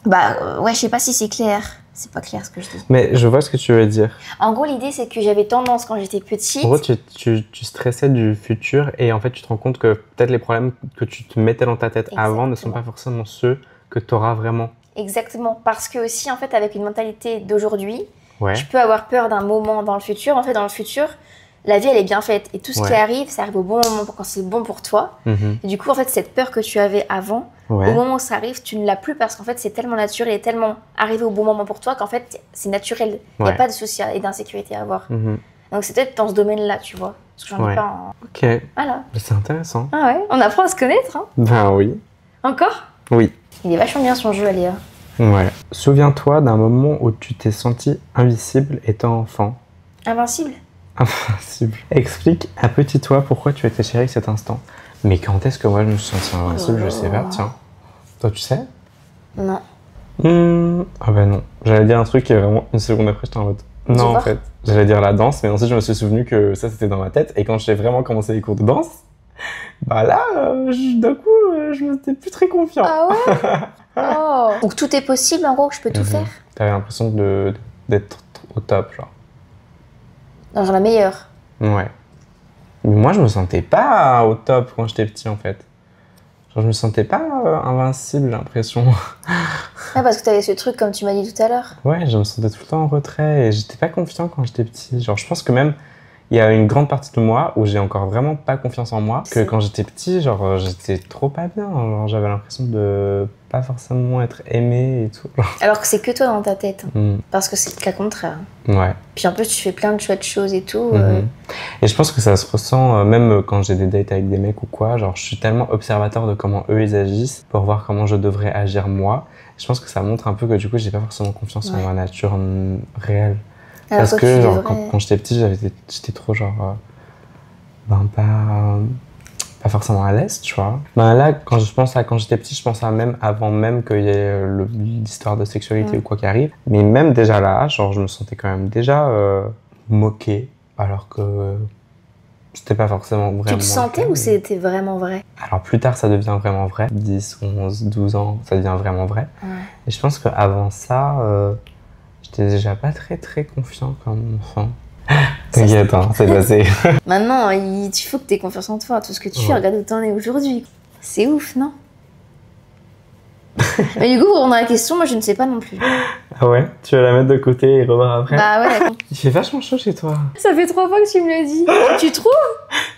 je sais pas si c'est clair. C'est pas clair ce que je dis. Mais je vois ce que tu veux dire. En gros, l'idée, c'est que j'avais tendance quand j'étais petite. En gros, tu stressais du futur et en fait, tu te rends compte que peut-être les problèmes que tu te mettais dans ta tête avant ne sont pas forcément ceux que tu auras vraiment. Exactement. Parce que aussi, en fait, avec une mentalité d'aujourd'hui, je peux avoir peur d'un moment dans le futur. En fait, dans le futur, la vie, elle est bien faite. Et tout ce qui arrive, ça arrive au bon moment quand c'est bon pour toi. Et du coup, en fait, cette peur que tu avais avant, au moment où ça arrive, tu ne l'as plus parce qu'en fait, c'est tellement naturel et tellement arrivé au bon moment pour toi qu'en fait, c'est naturel. Il n'y a pas de souci et d'insécurité à avoir. Donc, c'est peut-être dans ce domaine-là, tu vois. Parce que j'en ai pas en... Ok. Voilà. C'est intéressant. Ah ouais, on apprend à se connaître, hein. Ben oui. Encore? Oui. Il est vachement bien son jeu, Aléa. Ouais. Souviens-toi d'un moment où tu t'es senti invisible étant enfant. Invincible? Invincible. Explique à petit toi pourquoi tu étais chérie cet instant. Mais quand est-ce que moi je me suis senti invincible, je sais pas, tiens. Toi tu sais? Non. Ah bah non. J'allais dire un truc et vraiment une seconde après j'étais en mode... Non en fait. J'allais dire la danse, mais ensuite je me suis souvenu que ça c'était dans ma tête. Et quand j'ai vraiment commencé les cours de danse, là, d'un coup, je n'étais plus très confiant. Ah ouais? Donc tout est possible en gros, que je peux tout faire? T'avais l'impression d'être au top, genre. Dans la meilleure? Ouais. Mais moi, je me sentais pas au top quand j'étais petit, en fait. Genre, je me sentais pas invincible, j'ai l'impression. Parce que t'avais ce truc, comme tu m'as dit tout à l'heure. Ouais, je me sentais tout le temps en retrait et j'étais pas confiant quand j'étais petit. Genre, je pense que même, il y a une grande partie de moi où j'ai encore vraiment pas confiance en moi. Que quand j'étais petit, genre, j'étais trop pas bien. Genre, j'avais l'impression de pas forcément être aimé et tout. Alors que c'est que toi dans ta tête. Parce que c'est le cas contraire. Ouais. Puis en plus, tu fais plein de chouettes choses et tout. Et je pense que ça se ressent même quand j'ai des dates avec des mecs ou quoi. Genre, je suis tellement observateur de comment eux ils agissent pour voir comment je devrais agir moi. Je pense que ça montre un peu que du coup, j'ai pas forcément confiance en ma nature réelle. Alors parce que genre, quand j'étais petit, j'étais trop genre... pas forcément à l'aise, tu vois. Là, quand je pense à quand j'étais petit, je pense à même avant même qu'il y ait l'histoire de sexualité ou quoi qui arrive. Mais même déjà là, genre, je me sentais quand même déjà moqué, alors que c'était pas forcément vraiment... Tu te sentais ou c'était vraiment vrai? Alors plus tard, ça devient vraiment vrai. 10, 11, 12 ans, ça devient vraiment vrai. Et je pense qu'avant ça, j'étais déjà pas très confiant comme enfant. T'inquiète, hein, c'est passé. Maintenant, il faut que t'aies confiance en toi. Tout ce que tu fais, regarde où t'en es aujourd'hui. C'est ouf, non? Mais du coup, pour répondre à la question, moi je ne sais pas non plus. Ah ouais? Tu vas la mettre de côté et revoir après? Bah ouais. Il fait vachement chaud chez toi. Ça fait 3 fois que tu me le dis. Tu trouves?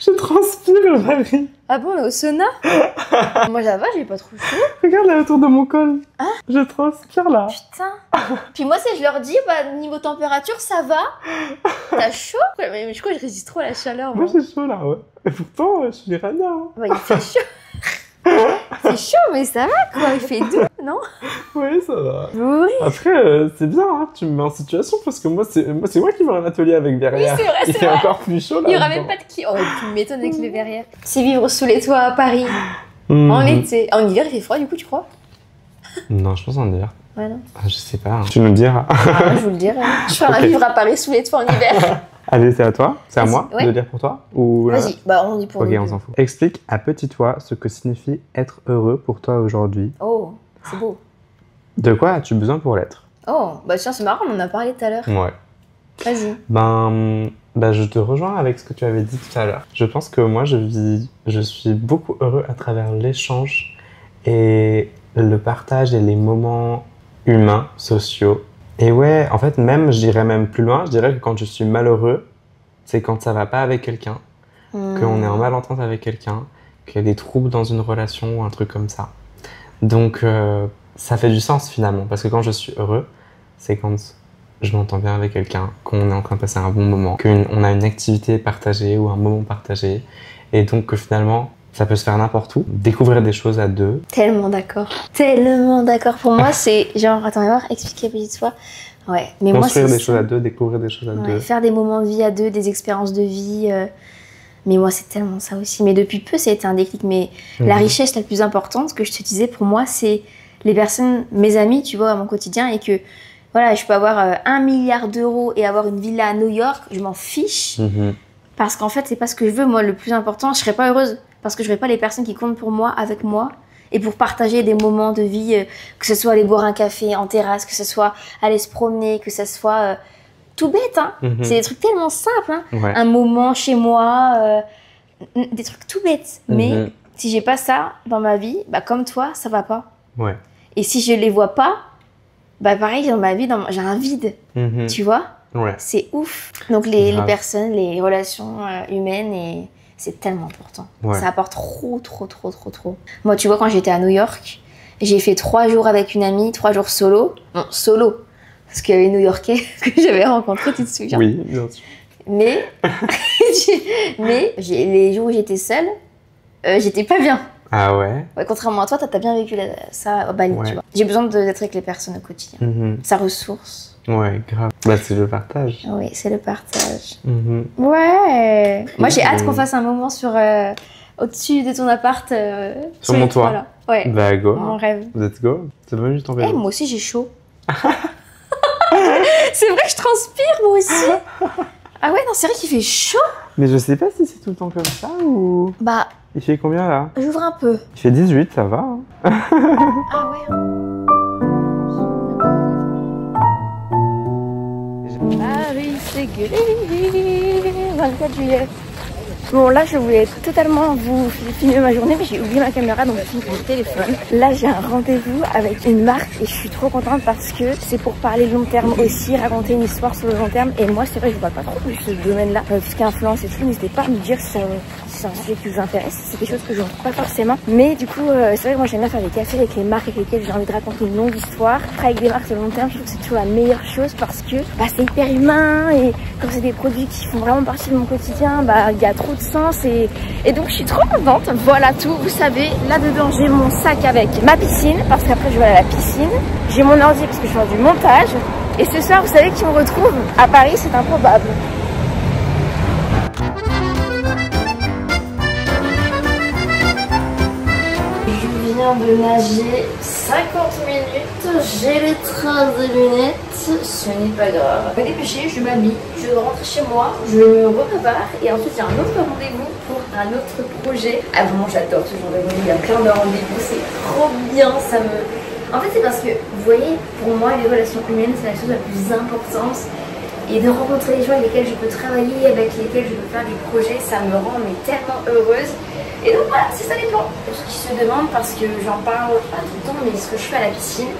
Je transpire, Marie. Ah bon, on est au sauna? Moi ça va, j'ai pas trop chaud. Regarde là autour de mon col. Hein? Je transpire là. Putain. Puis moi, si je leur dis, niveau température, ça va. T'as chaud? Mais je crois que je résiste trop à la chaleur. Moi j'ai chaud là, ouais. Et pourtant, je suis rien. Bah, il fait chaud. C'est chaud, mais ça va quoi, il fait doux, non? Oui, ça va. Oui. Après, c'est bien, hein, tu me mets en situation parce que moi, c'est moi qui vais à l'atelier avec derrière. Oui, c'est vrai, il fait encore plus chaud là. Il y aura même pas de qui. Oh, tu m'étonnes avec les verrières. C'est vivre sous les toits à Paris. En été. En hiver, il fait froid du coup, tu crois? Non, je pense en hiver. Ouais, non. Je sais pas. Hein. Tu nous le diras. Je vous le dirai. Je ferai vivre à Paris sous les toits en hiver. Allez, c'est à toi. C'est à moi de dire pour toi ou... Vas-y, on dit pour nous. Ok, on s'en fout. Explique à petit toi ce que signifie être heureux pour toi aujourd'hui. Oh, c'est beau. De quoi as-tu besoin pour l'être? Oh, bah tiens, c'est marrant, on en a parlé tout à l'heure. Ouais. Vas-y. Je te rejoins avec ce que tu avais dit tout à l'heure. Je pense que moi, je suis beaucoup heureux à travers l'échange et le partage et les moments humains, sociaux. Et ouais, en fait, même, je dirais même plus loin, je dirais que quand je suis malheureux, c'est quand ça va pas avec quelqu'un, qu'on est en malentente avec quelqu'un, qu'il y a des troubles dans une relation ou un truc comme ça. Donc, ça fait du sens finalement, parce que quand je suis heureux, c'est quand je m'entends bien avec quelqu'un, qu'on est en train de passer un bon moment, qu'on a une activité partagée ou un moment partagé, et donc que finalement, ça peut se faire n'importe où. Découvrir des choses à deux. Tellement d'accord. Tellement d'accord. Pour moi, c'est genre, attends, voir, expliquer petite fois. Ouais. Mais construire moi, des choses à deux, découvrir des choses à deux. Faire des moments de vie à deux, des expériences de vie. Mais moi, c'est tellement ça aussi. Mais depuis peu, ça a été un déclic. Mais la richesse la plus importante, que je te disais, pour moi, c'est les personnes, mes amis, tu vois, à mon quotidien. Et que, voilà, je peux avoir 1 milliard d'euros et avoir une villa à New York. Je m'en fiche. Parce qu'en fait, c'est pas ce que je veux. Moi, le plus important, je serais pas heureuse. Parce que je n'aurais pas les personnes qui comptent pour moi, avec moi. Et pour partager des moments de vie, que ce soit aller boire un café en terrasse, que ce soit aller se promener, que ce soit... tout bête, hein. C'est des trucs tellement simples, hein. Un moment chez moi, des trucs tout bêtes. Mais si j'ai pas ça dans ma vie, bah comme toi, ça va pas. Et si je les vois pas, bah pareil, dans ma vie, j'ai un vide, tu vois. C'est ouf. Donc les personnes, les relations humaines, et c'est tellement important. Ça apporte trop. Moi, tu vois, quand j'étais à New York, j'ai fait 3 jours avec une amie, 3 jours solo. Non, solo. Parce qu'il y avait une New-Yorkais que j'avais rencontrée, tu te souviens? Oui, bien sûr. Mais les jours où j'étais seule, j'étais pas bien. Ah ouais? Contrairement à toi, t'as bien vécu ça à Bali, tu vois. J'ai besoin d'être avec les personnes au quotidien. Ça ressource. Ouais, grave. Bah, c'est le partage. Oui, c'est le partage. Ouais. Moi, j'ai hâte qu'on fasse un moment au-dessus de ton appart. Sur mon toit. Voilà. Ouais. Bah, go. Mon rêve. Let's go. C'est bon, juste en vélo. Moi aussi, j'ai chaud. C'est vrai que je transpire, moi aussi. Ah ouais, non, c'est vrai qu'il fait chaud. Mais je sais pas si c'est tout le temps comme ça ou... Bah... Il fait combien là? J'ouvre un peu. Il fait 18, ça va. Hein. Ah ouais. Paris, c'est gueulé. 24 juillet. Bon, là, je voulais totalement vous filmer ma journée, mais j'ai oublié ma caméra, donc je filme mon téléphone. Là, j'ai un rendez-vous avec une marque et je suis trop contente parce que c'est pour parler long terme aussi, raconter une histoire sur le long terme. Et moi, c'est vrai que je vois pas trop ce domaine-là, tout ce qui est influence et tout. N'hésitez pas à me dire si c'est un sujet qui vous intéresse, si c'est quelque chose que je ne trouve pas forcément. Mais du coup, c'est vrai que moi, j'aime bien faire des cafés avec les marques avec lesquelles j'ai envie de raconter une longue histoire. Travailler avec des marques sur le long terme, je trouve que c'est toujours la meilleure chose parce que c'est hyper humain et quand c'est des produits qui font vraiment partie de mon quotidien, il y a trop de sens et donc je suis trop contente. Voilà tout, vous savez, là-dedans j'ai mon sac avec ma piscine parce qu'après je vais à la piscine, j'ai mon ordi parce que je fais du montage et ce soir vous savez qui me retrouve à Paris, c'est improbable. Je viens de nager 50 minutes, j'ai les traces des lunettes, ce n'est pas grave. Je vais dépêcher, je m'habille, je rentre chez moi, je me reprépare et ensuite il y a un autre rendez-vous pour un autre projet. Ah vraiment j'adore ce genre de rendez-vous, il y a plein de rendez-vous, c'est trop bien, ça me... En fait c'est parce que, vous voyez, pour moi les relations humaines c'est la chose la plus importante. Et de rencontrer les gens avec lesquels je peux travailler, avec lesquels je peux faire des projets, ça me rend tellement heureuse. Et donc voilà, c'est ça les plans. Ce qui se demande, parce que j'en parle pas tout le temps, mais ce que je fais à la piscine,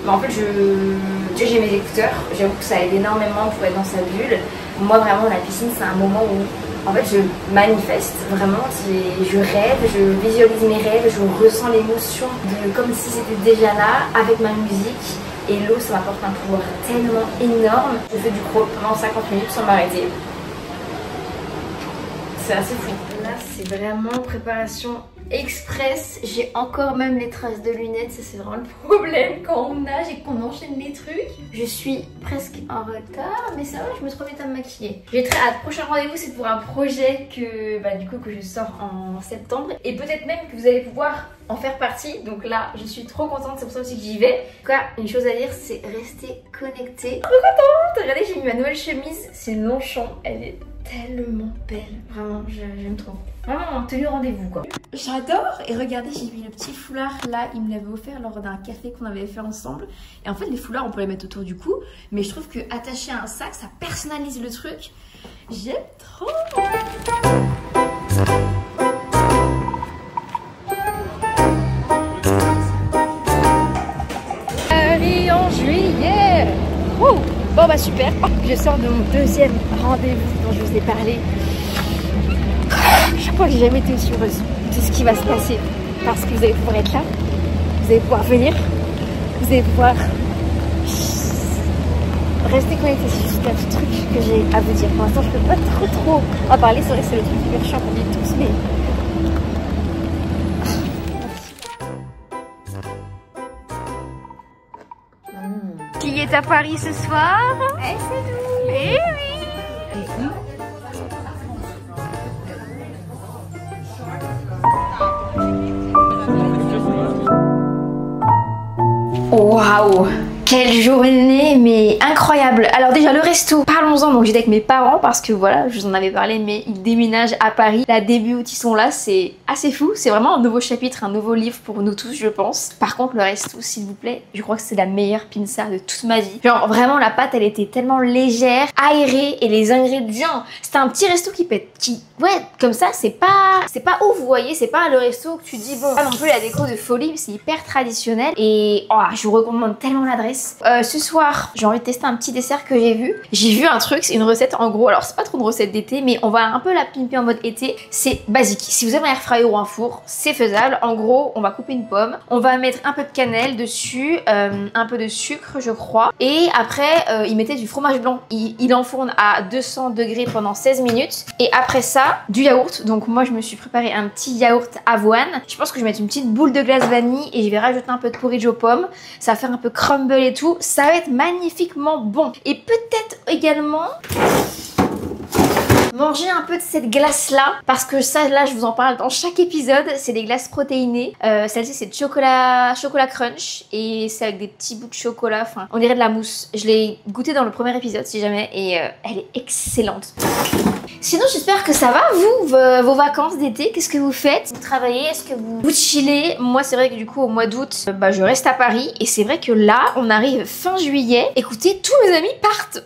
en fait j'ai mes écouteurs, j'avoue que ça aide énormément pour être dans sa bulle. Moi vraiment la piscine c'est un moment où en fait je manifeste vraiment, je rêve, je visualise mes rêves, je ressens l'émotion comme si c'était déjà là avec ma musique. Et l'eau, ça m'apporte un pouvoir tellement énorme. Je fais du crawl pendant 50 minutes sans m'arrêter. C'est assez fou. Là, c'est vraiment préparation express. J'ai encore même les traces de lunettes. Ça, c'est vraiment le problème quand on nage et qu'on enchaîne les trucs. Je suis presque en retard, mais ça va, je me suis remise à me maquiller. J'ai très hâte. Prochain rendez-vous, c'est pour un projet que, du coup, que je sors en septembre. Et peut-être même que vous allez pouvoir en faire partie. Donc là, je suis trop contente. C'est pour ça aussi que j'y vais. En tout cas, une chose à dire, c'est rester connecté. Trop contente. Regardez, j'ai mis ma nouvelle chemise. C'est Longchamp. Elle est tellement belle. Vraiment, j'aime trop. Vraiment, tenue rendez-vous quoi. J'adore. Et regardez, j'ai mis le petit foulard là. Il me l'avait offert lors d'un café qu'on avait fait ensemble. Et en fait, les foulards, on peut les mettre autour du cou. Mais je trouve que attaché à un sac, ça personnalise le truc. J'aime trop. Paris en juillet. Bon bah super. Je sors de mon deuxième rendez-vous dont je vous ai parlé. Je crois que j'ai jamais été aussi heureuse de ce qui va se passer parce que vous allez pouvoir être là, vous allez pouvoir venir, vous allez pouvoir rester connecté. C'est juste un petit truc que j'ai à vous dire. Pour l'instant, je peux pas trop en parler. C'est vrai que c'est le truc hyper chiant qu'on dit tous, mais qui est à Paris ce soir? Eh, c'est nous. Eh oui. Waouh! Quelle journée, mais incroyable! Alors déjà le resto, parlons-en. Donc j'étais avec mes parents parce que voilà, je vous en avais parlé, mais ils déménagent à Paris. Là, début août, ils sont là, c'est assez fou. C'est vraiment un nouveau chapitre, un nouveau livre pour nous tous, je pense. Par contre, le resto, s'il vous plaît, je crois que c'est la meilleure pizza de toute ma vie. Genre vraiment, la pâte, elle était tellement légère, aérée, et les ingrédients, c'était un petit resto ouais, comme ça, c'est pas ouf, vous voyez, c'est pas le resto que tu dis bon, pas non plus la déco de folie, c'est hyper traditionnel et oh, je vous recommande tellement l'adresse. Ce soir, j'ai envie de tester un petit dessert que j'ai vu un truc, c'est une recette en gros, alors c'est pas trop une recette d'été, mais on va un peu la pimper en mode été. C'est basique, si vous avez un air fryer ou un four, c'est faisable. En gros, on va couper une pomme, on va mettre un peu de cannelle dessus, un peu de sucre je crois, et après il mettait du fromage blanc, il enfourne à 200 degrés pendant 16 minutes, et après ça, du yaourt. Donc moi je me suis préparé un petit yaourt avoine, je pense que je vais mettre une petite boule de glace vanille et je vais rajouter un peu de porridge aux pommes, ça va faire un peu crumble et tout, ça va être magnifiquement bon. Et peut-être également manger un peu de cette glace là, parce que ça là je vous en parle dans chaque épisode, c'est des glaces protéinées. Celle-ci c'est de chocolat crunch et c'est avec des petits bouts de chocolat, enfin on dirait de la mousse. Je l'ai goûté dans le premier épisode si jamais et elle est excellente. Sinon j'espère que ça va vous, vos vacances d'été, qu'est-ce que vous faites? Vous travaillez? Est-ce que vous chillez? Moi c'est vrai que du coup au mois d'août je reste à Paris et c'est vrai que là on arrive fin juillet. Écoutez, tous mes amis partent.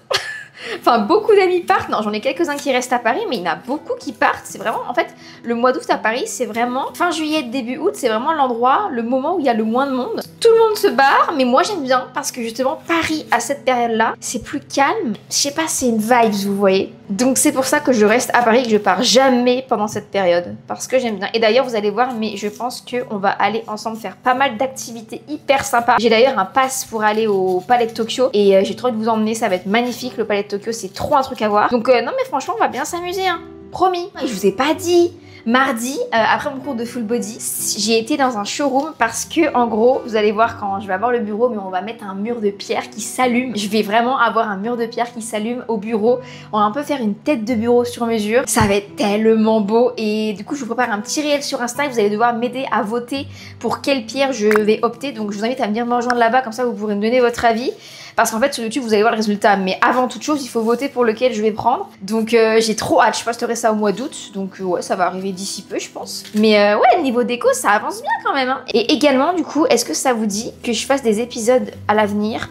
Enfin, beaucoup d'amis partent. Non, j'en ai quelques-uns qui restent à Paris, mais il y en a beaucoup qui partent. C'est vraiment, en fait, le mois d'août à Paris, c'est vraiment fin juillet, début août, c'est vraiment l'endroit, le moment où il y a le moins de monde. Tout le monde se barre, mais moi j'aime bien parce que justement, Paris à cette période-là, c'est plus calme. Je sais pas, c'est une vibe, vous voyez. Donc c'est pour ça que je reste à Paris et que je pars jamais pendant cette période. Parce que j'aime bien. Et d'ailleurs, vous allez voir, mais je pense qu'on va aller ensemble faire pas mal d'activités hyper sympas. J'ai d'ailleurs un pass pour aller au Palais de Tokyo et j'ai trop envie de vous emmener, ça va être magnifique, le Palais de Tokyo, c'est trop un truc à voir. Donc non mais franchement, on va bien s'amuser, hein. Promis. Et je vous ai pas dit. Mardi, après mon cours de full body, j'ai été dans un showroom parce que en gros, vous allez voir quand je vais avoir le bureau, mais on va mettre un mur de pierre qui s'allume. Je vais vraiment avoir un mur de pierre qui s'allume au bureau. On va un peu faire une tête de bureau sur mesure. Ça va être tellement beau et du coup, je vous prépare un petit réel sur Insta et vous allez devoir m'aider à voter pour quelle pierre je vais opter. Donc je vous invite à venir me rejoindre là-bas, comme ça vous pourrez me donner votre avis. Parce qu'en fait sur YouTube vous allez voir le résultat, mais avant toute chose il faut voter pour lequel je vais prendre. Donc j'ai trop hâte, je posterai ça au mois d'août, donc ouais ça va arriver d'ici peu je pense. Mais ouais, niveau déco ça avance bien quand même hein. Et également du coup, est-ce que ça vous dit que je fasse des épisodes à l'avenir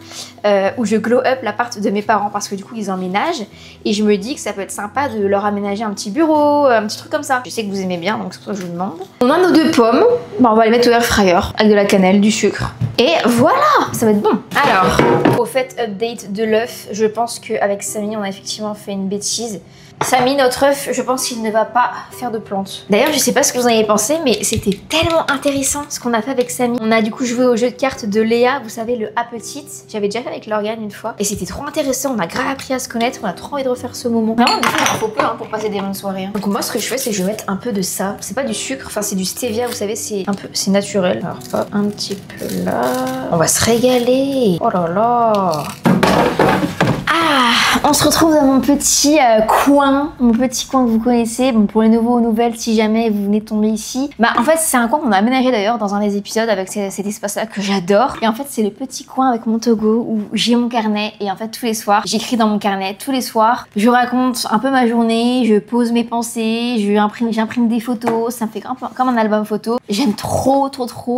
où je glow up l'appart de mes parents, parce que du coup ils emménagent et je me dis que ça peut être sympa de leur aménager un petit bureau, un petit truc comme ça. Je sais que vous aimez bien, donc c'est pour ça que je vous demande. On a nos 2 pommes, on va les mettre au air fryer avec de la cannelle, du sucre. Et voilà, ça va être bon. Alors, au fait, update de l'œuf, je pense qu'avec Samy, on a effectivement fait une bêtise. Samy, notre œuf, je pense qu'il ne va pas faire de plantes. D'ailleurs, je sais pas ce que vous en avez pensé, mais c'était tellement intéressant ce qu'on a fait avec Samy. On a du coup joué au jeu de cartes de Léa, vous savez, le A petite. J'avais déjà fait avec Lauriane une fois. Et c'était trop intéressant, on a grave appris à se connaître, on a trop envie de refaire ce moment. Vraiment, des fois, il en faut peu hein, pour passer des bonnes soirées. Hein. Donc moi, ce que je fais, c'est que je vais mettre un peu de ça. C'est pas du sucre, enfin c'est du stevia, vous savez, c'est un peu, c'est naturel. Alors hop, un petit peu là. On va se régaler. Oh là là. Ah, on se retrouve dans mon petit coin que vous connaissez. Bon, pour les nouveaux ou nouvelles, si jamais vous venez de tomber ici, en fait c'est un coin qu'on a aménagé d'ailleurs dans un des épisodes avec cet espace-là que j'adore. Et en fait c'est le petit coin avec mon Togo où j'ai mon carnet et en fait tous les soirs, j'écris dans mon carnet tous les soirs. Je raconte un peu ma journée, je pose mes pensées, j'imprime des photos, ça me fait comme un album photo. J'aime trop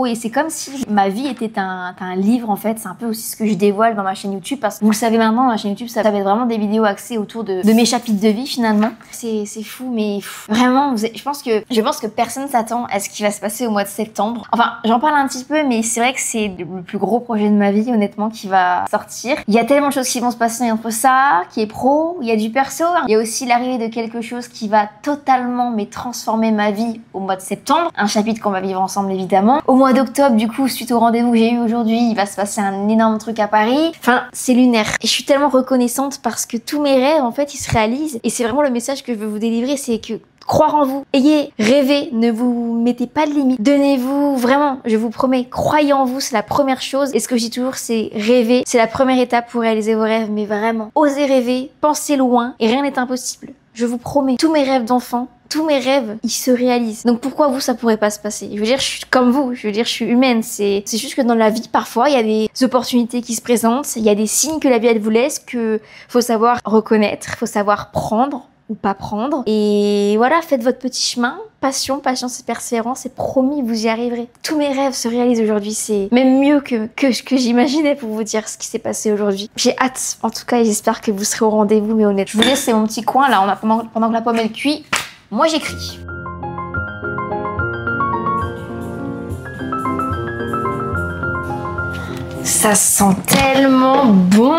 et c'est comme si ma vie était un livre en fait. C'est un peu aussi ce que je dévoile dans ma chaîne YouTube, parce que vous le savez maintenant, ma chaîne YouTube ça va être vraiment des vidéos axées autour de mes chapitres de vie finalement. C'est fou, mais vraiment je pense que personne s'attend à ce qui va se passer au mois de septembre. Enfin j'en parle un petit peu, mais c'est vrai que c'est le plus gros projet de ma vie honnêtement qui va sortir. Il y a tellement de choses qui vont se passer entre ça, qui est pro, il y a du perso, il y a aussi l'arrivée de quelque chose qui va totalement transformer ma vie au mois de septembre. Un chapitre qu'on va vivre ensemble évidemment. Au mois d'octobre du coup, suite au rendez-vous que j'ai eu aujourd'hui, il va se passer un énorme truc à Paris. Enfin c'est lunaire. Et je suis tellement reconnaissante parce que tous mes rêves en fait ils se réalisent, et c'est vraiment le message que je veux vous délivrer, c'est que croire en vous, ayez rêvé, ne vous mettez pas de limite, donnez-vous vraiment, je vous promets, croyez en vous, c'est la première chose. Et ce que je dis toujours, c'est rêver, c'est la première étape pour réaliser vos rêves, mais vraiment, osez rêver, pensez loin et rien n'est impossible. Je vous promets, tous mes rêves d'enfant, Tous mes rêves, ils se réalisent. Donc pourquoi vous, ça pourrait pas se passer? Je veux dire, je suis comme vous, je veux dire, je suis humaine. C'est juste que dans la vie, parfois, il y a des opportunités qui se présentent, il y a des signes que la vie, elle vous laisse, que faut savoir reconnaître, faut savoir prendre ou pas prendre. Et voilà, faites votre petit chemin. Passion, patience et persévérance, et promis, vous y arriverez. Tous mes rêves se réalisent aujourd'hui, c'est même mieux que ce que j'imaginais pour vous dire ce qui s'est passé aujourd'hui. J'ai hâte, en tout cas, et j'espère que vous serez au rendez-vous, mais honnête. Je vous laisse, c'est mon petit coin, là, pendant que la pomme, elle cuit, moi j'écris. Ça sent tellement bon.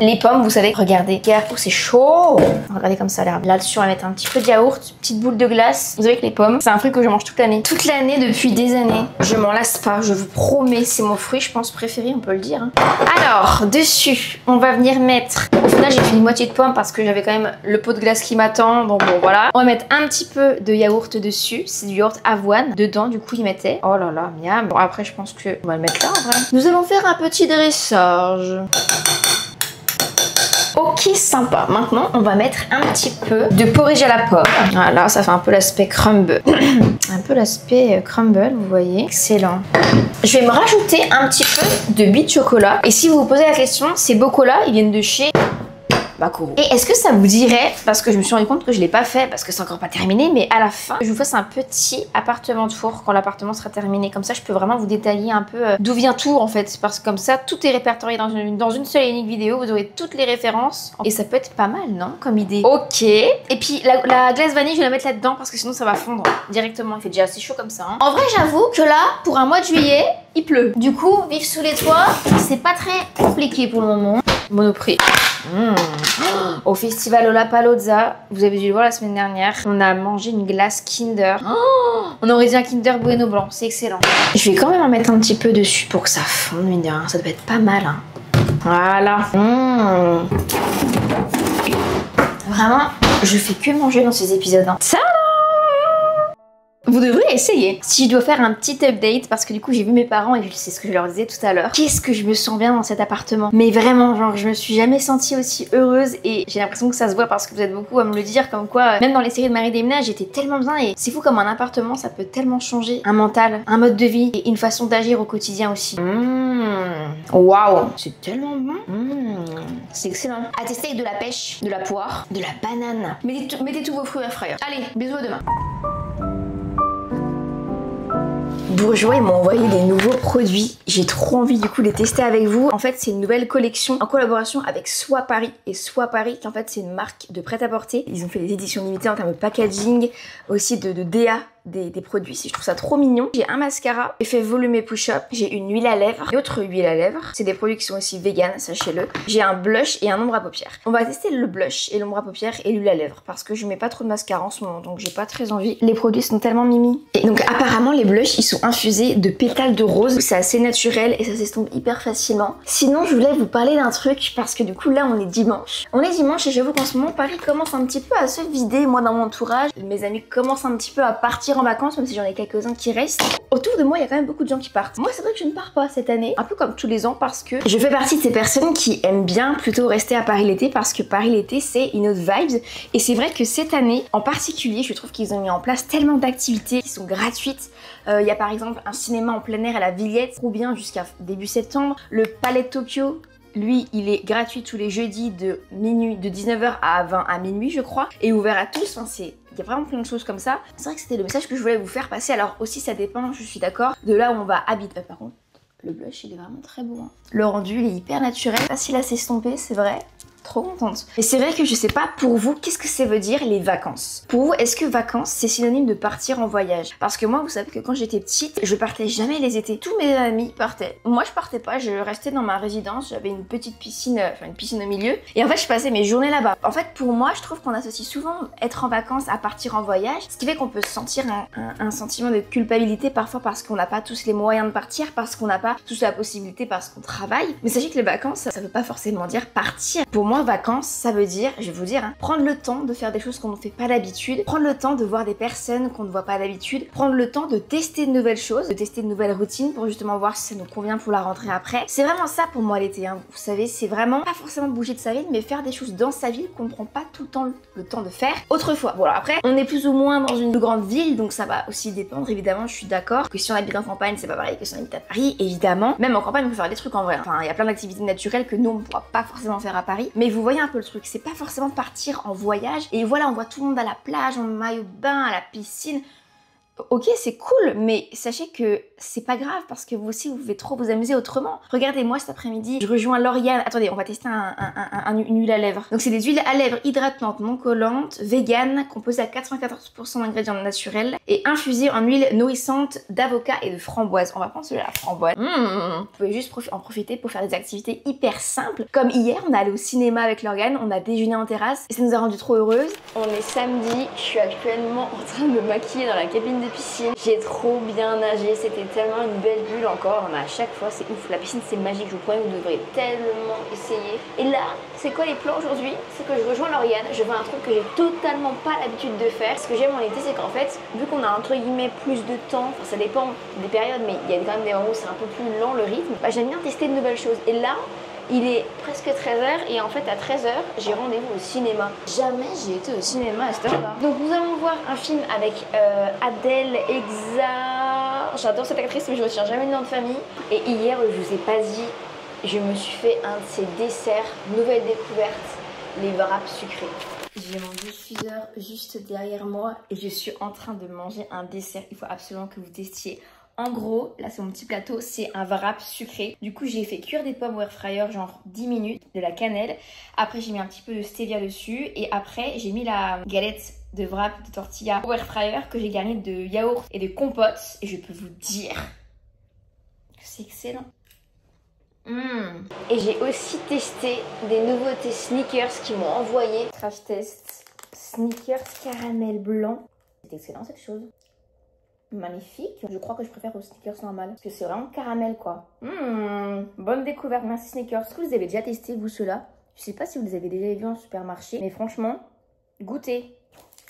Les pommes, vous savez, regardez, oh, c'est chaud. Regardez comme ça a l'air. Là-dessus, on va mettre un petit peu de yaourt, petite boule de glace. Vous savez que les pommes, c'est un fruit que je mange toute l'année. Toute l'année, depuis des années. Je m'en lasse pas, je vous promets. C'est mon fruit, je pense, préféré, on peut le dire. Hein. Alors, dessus, on va venir mettre... Au final, j'ai fait une moitié de pomme parce que j'avais quand même le pot de glace qui m'attend. Donc bon, voilà. On va mettre un petit peu de yaourt dessus. C'est du yaourt avoine. Dedans, du coup, il mettait... Oh là là, miam. Bon, après, je pense que... On va le mettre là, en vrai. Nous allons faire un petit dressage. Ok, sympa. Maintenant, on va mettre un petit peu de porridge à la pomme. Voilà, ça fait un peu l'aspect crumble. Un peu l'aspect crumble, vous voyez. Excellent. Je vais me rajouter un petit peu de bites de chocolat. Et si vous vous posez la question, ces Bocola, ils viennent de chez... Bakuro. Et est-ce que ça vous dirait, parce que je me suis rendu compte que je l'ai pas fait, parce que c'est encore pas terminé, mais à la fin, je vous fasse un petit appartement de four quand l'appartement sera terminé. Comme ça, je peux vraiment vous détailler un peu d'où vient tout en fait. Parce que comme ça, tout est répertorié dans une seule et unique vidéo. Vous aurez toutes les références. Et ça peut être pas mal, non? Comme idée. Ok. Et puis, la glace vanille, je vais la mettre là-dedans parce que sinon, ça va fondre directement. Il fait déjà assez chaud comme ça. Hein. En vrai, j'avoue que là, pour un mois de juillet, il pleut. Du coup, vivre sous les toits, c'est pas très compliqué pour le moment. Monoprix. Au festival Lollapalooza, vous avez dû le voir la semaine dernière, on a mangé une glace Kinder. On aurait dit un Kinder Bueno blanc, c'est excellent. Je vais quand même en mettre un petit peu dessus pour que ça fonde, mine de rien. Ça doit être pas mal. Hein. Voilà. Vraiment, je fais que manger dans ces épisodes. Hein. Ça vous devrez essayer. Si je dois faire un petit update, parce que du coup j'ai vu mes parents et c'est ce que je leur disais tout à l'heure. Qu'est-ce que je me sens bien dans cet appartement. Mais vraiment, genre je me suis jamais sentie aussi heureuse et j'ai l'impression que ça se voit parce que vous êtes beaucoup à me le dire comme quoi, même dans les séries de Marie des Ménages, j'étais tellement bien et c'est fou comme un appartement ça peut tellement changer un mental, un mode de vie et une façon d'agir au quotidien aussi. Waouh, c'est tellement bon. C'est excellent. À tester avec de la pêche, de la poire, de la banane. Mettez tous vos fruits à frire. Allez, bisous à demain. Bourgeois, ils m'ont envoyé des nouveaux produits. J'ai trop envie du coup de les tester avec vous. En fait, c'est une nouvelle collection en collaboration avec Soit Paris. Et Soit Paris, qui en fait c'est une marque de prêt-à-porter. Ils ont fait des éditions limitées en termes de packaging, aussi de DA. Des produits, je trouve ça trop mignon. J'ai un mascara, effet volume et push-up. J'ai une huile à lèvres, une autre huile à lèvres. C'est des produits qui sont aussi vegan, sachez-le. J'ai un blush et un ombre à paupières. On va tester le blush et l'ombre à paupières et l'huile à lèvres parce que je mets pas trop de mascara en ce moment, donc j'ai pas très envie. Les produits sont tellement mimi. Et donc apparemment les blushs, ils sont infusés de pétales de rose. C'est assez naturel et ça s'estompe hyper facilement. Sinon, je voulais vous parler d'un truc parce que du coup là, on est dimanche. On est dimanche et j'avoue qu'en ce moment, Paris commence un petit peu à se vider. Moi, dans mon entourage, mes amis commencent un petit peu à partir en vacances, même si j'en ai quelques-uns qui restent. Autour de moi, il y a quand même beaucoup de gens qui partent. Moi, c'est vrai que je ne pars pas cette année, un peu comme tous les ans, parce que je fais partie de ces personnes qui aiment bien plutôt rester à Paris l'été, parce que Paris l'été, c'est une autre vibe. Et c'est vrai que cette année, en particulier, je trouve qu'ils ont mis en place tellement d'activités qui sont gratuites. Il y a par exemple un cinéma en plein air à la Villette, trop bien jusqu'à début septembre. Le Palais de Tokyo, lui, il est gratuit tous les jeudis de minuit, de 19h à minuit, je crois, et ouvert à tous. Enfin, il y a vraiment plein de choses comme ça. C'est vrai que c'était le message que je voulais vous faire passer. Alors aussi, ça dépend, je suis d'accord, de là où on va habiter. Par contre, le blush, il est vraiment très beau. Hein. Le rendu, il est hyper naturel. Facile à s'estomper, c'est vrai. Trop contente. Et c'est vrai que je sais pas pour vous, qu'est-ce que ça veut dire les vacances? Pour vous, est-ce que vacances, c'est synonyme de partir en voyage? Parce que moi, vous savez que quand j'étais petite, je partais jamais les étés. Tous mes amis partaient. Moi, je partais pas, je restais dans ma résidence. J'avais une petite piscine, enfin une piscine au milieu. Et en fait, je passais mes journées là-bas. En fait, pour moi, je trouve qu'on associe souvent être en vacances à partir en voyage. Ce qui fait qu'on peut sentir un sentiment de culpabilité parfois parce qu'on n'a pas tous les moyens de partir, parce qu'on n'a pas tous la possibilité, parce qu'on travaille. Mais sachez que les vacances, ça veut pas forcément dire partir. Pour moi, Moi, vacances, ça veut dire, je vais vous dire, hein, prendre le temps de faire des choses qu'on ne fait pas d'habitude, prendre le temps de voir des personnes qu'on ne voit pas d'habitude, prendre le temps de tester de nouvelles choses, de tester de nouvelles routines pour justement voir si ça nous convient pour la rentrée après. C'est vraiment ça pour moi l'été, hein. Vous savez, c'est vraiment pas forcément bouger de sa ville, mais faire des choses dans sa ville qu'on ne prend pas tout le temps le temps de faire autrefois. Bon alors après, on est plus ou moins dans une grande ville, donc ça va aussi dépendre, évidemment, je suis d'accord que si on habite en campagne, c'est pas pareil que si on habite à Paris, évidemment. Même en campagne, on peut faire des trucs en vrai. Enfin, il y a plein d'activités naturelles que nous, on ne pourra pas forcément faire à Paris. Mais vous voyez un peu le truc, c'est pas forcément partir en voyage, et voilà, on voit tout le monde à la plage, en maillot de bain, à la piscine. Ok, c'est cool, mais sachez que c'est pas grave parce que vous aussi, vous pouvez trop vous amuser autrement. Regardez, moi cet après-midi, je rejoins Lauriane. Attendez, on va tester une huile à lèvres. Donc c'est des huiles à lèvres hydratantes, non collantes, vegan, composées à 94% d'ingrédients naturels et infusées en huile nourrissante d'avocat et de framboise. On va prendre celui-là, la framboise. Vous pouvez juste en profiter pour faire des activités hyper simples. Comme hier, on est allé au cinéma avec Lauriane, on a déjeuné en terrasse et ça nous a rendu trop heureuses. On est samedi, je suis actuellement en train de me maquiller dans la cabine de piscine. J'ai trop bien nagé, c'était tellement une belle bulle encore, mais à chaque fois c'est ouf, la piscine c'est magique, je vous promets, vous devrez tellement essayer. Et là, c'est quoi les plans aujourd'hui? C'est que je rejoins Lauriane, je fais un truc que j'ai totalement pas l'habitude de faire. Ce que j'aime en été, c'est qu'en fait, vu qu'on a entre guillemets plus de temps, enfin ça dépend des périodes, mais il y a quand même des moments où c'est un peu plus lent le rythme, bah, j'aime bien tester de nouvelles choses. Et là, il est presque 13h et en fait à 13h j'ai rendez-vous au cinéma. Jamais j'ai été au cinéma à cette heure-là. Donc nous allons voir un film avec Adèle Exa. J'adore cette actrice mais je retiens jamais le nom de famille. Et hier, je vous ai pas dit, je me suis fait un de ces desserts, nouvelle découverte, les wraps sucrés. J'ai mon diffuseur juste derrière moi et je suis en train de manger un dessert. Il faut absolument que vous testiez. En gros, là c'est mon petit plateau, c'est un wrap sucré. Du coup j'ai fait cuire des pommes au air fryer genre 10 minutes, de la cannelle. Après j'ai mis un petit peu de stevia dessus et après j'ai mis la galette de wrap de tortilla au air fryer que j'ai garnie de yaourt et de compote. Et je peux vous dire que c'est excellent. Et j'ai aussi testé des nouveautés Snickers qui m'ont envoyé. Crash test Snickers caramel blanc. C'est excellent cette chose. Magnifique. Je crois que je préfère aux Snickers normal parce que c'est vraiment caramel quoi. Bonne découverte, merci Snickers. Est-ce que vous avez déjà testé vous ceux-là? Je sais pas si vous les avez déjà vus en supermarché, mais franchement, goûtez.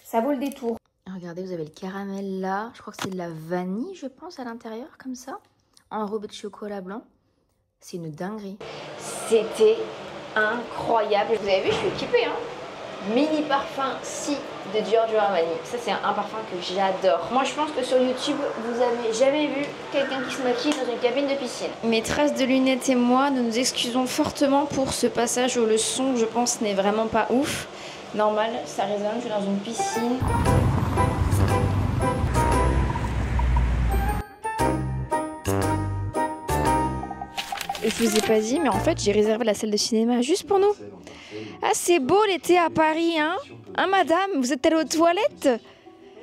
Ça vaut le détour. Regardez, vous avez le caramel là. Je crois que c'est de la vanille, je pense, à l'intérieur, comme ça. Enrobé de chocolat blanc. C'est une dinguerie. C'était incroyable. Vous avez vu, je suis équipée, hein. Mini parfum Si de Giorgio Armani. Ça c'est un parfum que j'adore. Moi je pense que sur YouTube vous avez jamais vu quelqu'un qui se maquille dans une cabine de piscine. Maîtresse de lunettes et moi, nous nous excusons fortement pour ce passage où le son je pense n'est vraiment pas ouf. Normal, ça résonne, je suis dans une piscine. Et je vous ai pas dit, mais en fait j'ai réservé la salle de cinéma juste pour nous. Ah c'est beau l'été à Paris, hein? Hein madame, vous êtes allée aux toilettes?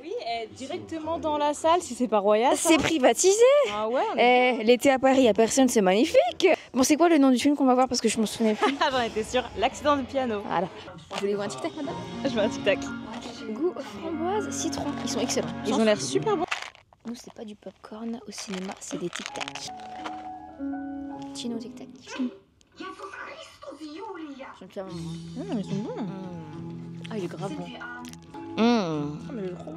Oui, directement dans la salle, si c'est pas royal. C'est privatisé. Ah ouais. L'été à Paris, y a personne, c'est magnifique. Bon, c'est quoi le nom du film qu'on va voir parce que je m'en souviens plus? J'en étais sûre. L'accident du piano. Voilà. Vous voulez voir un tic-tac, madame? Je veux un tic-tac. Goût framboise, citron. Ils sont excellents. Ils ont l'air super bons. Nous, c'est pas du popcorn au cinéma, c'est des tic-tac. Chino tic-tac. J'aime bien. Ils sont bons. Ah, il est grave bon. Ah, mais le rond.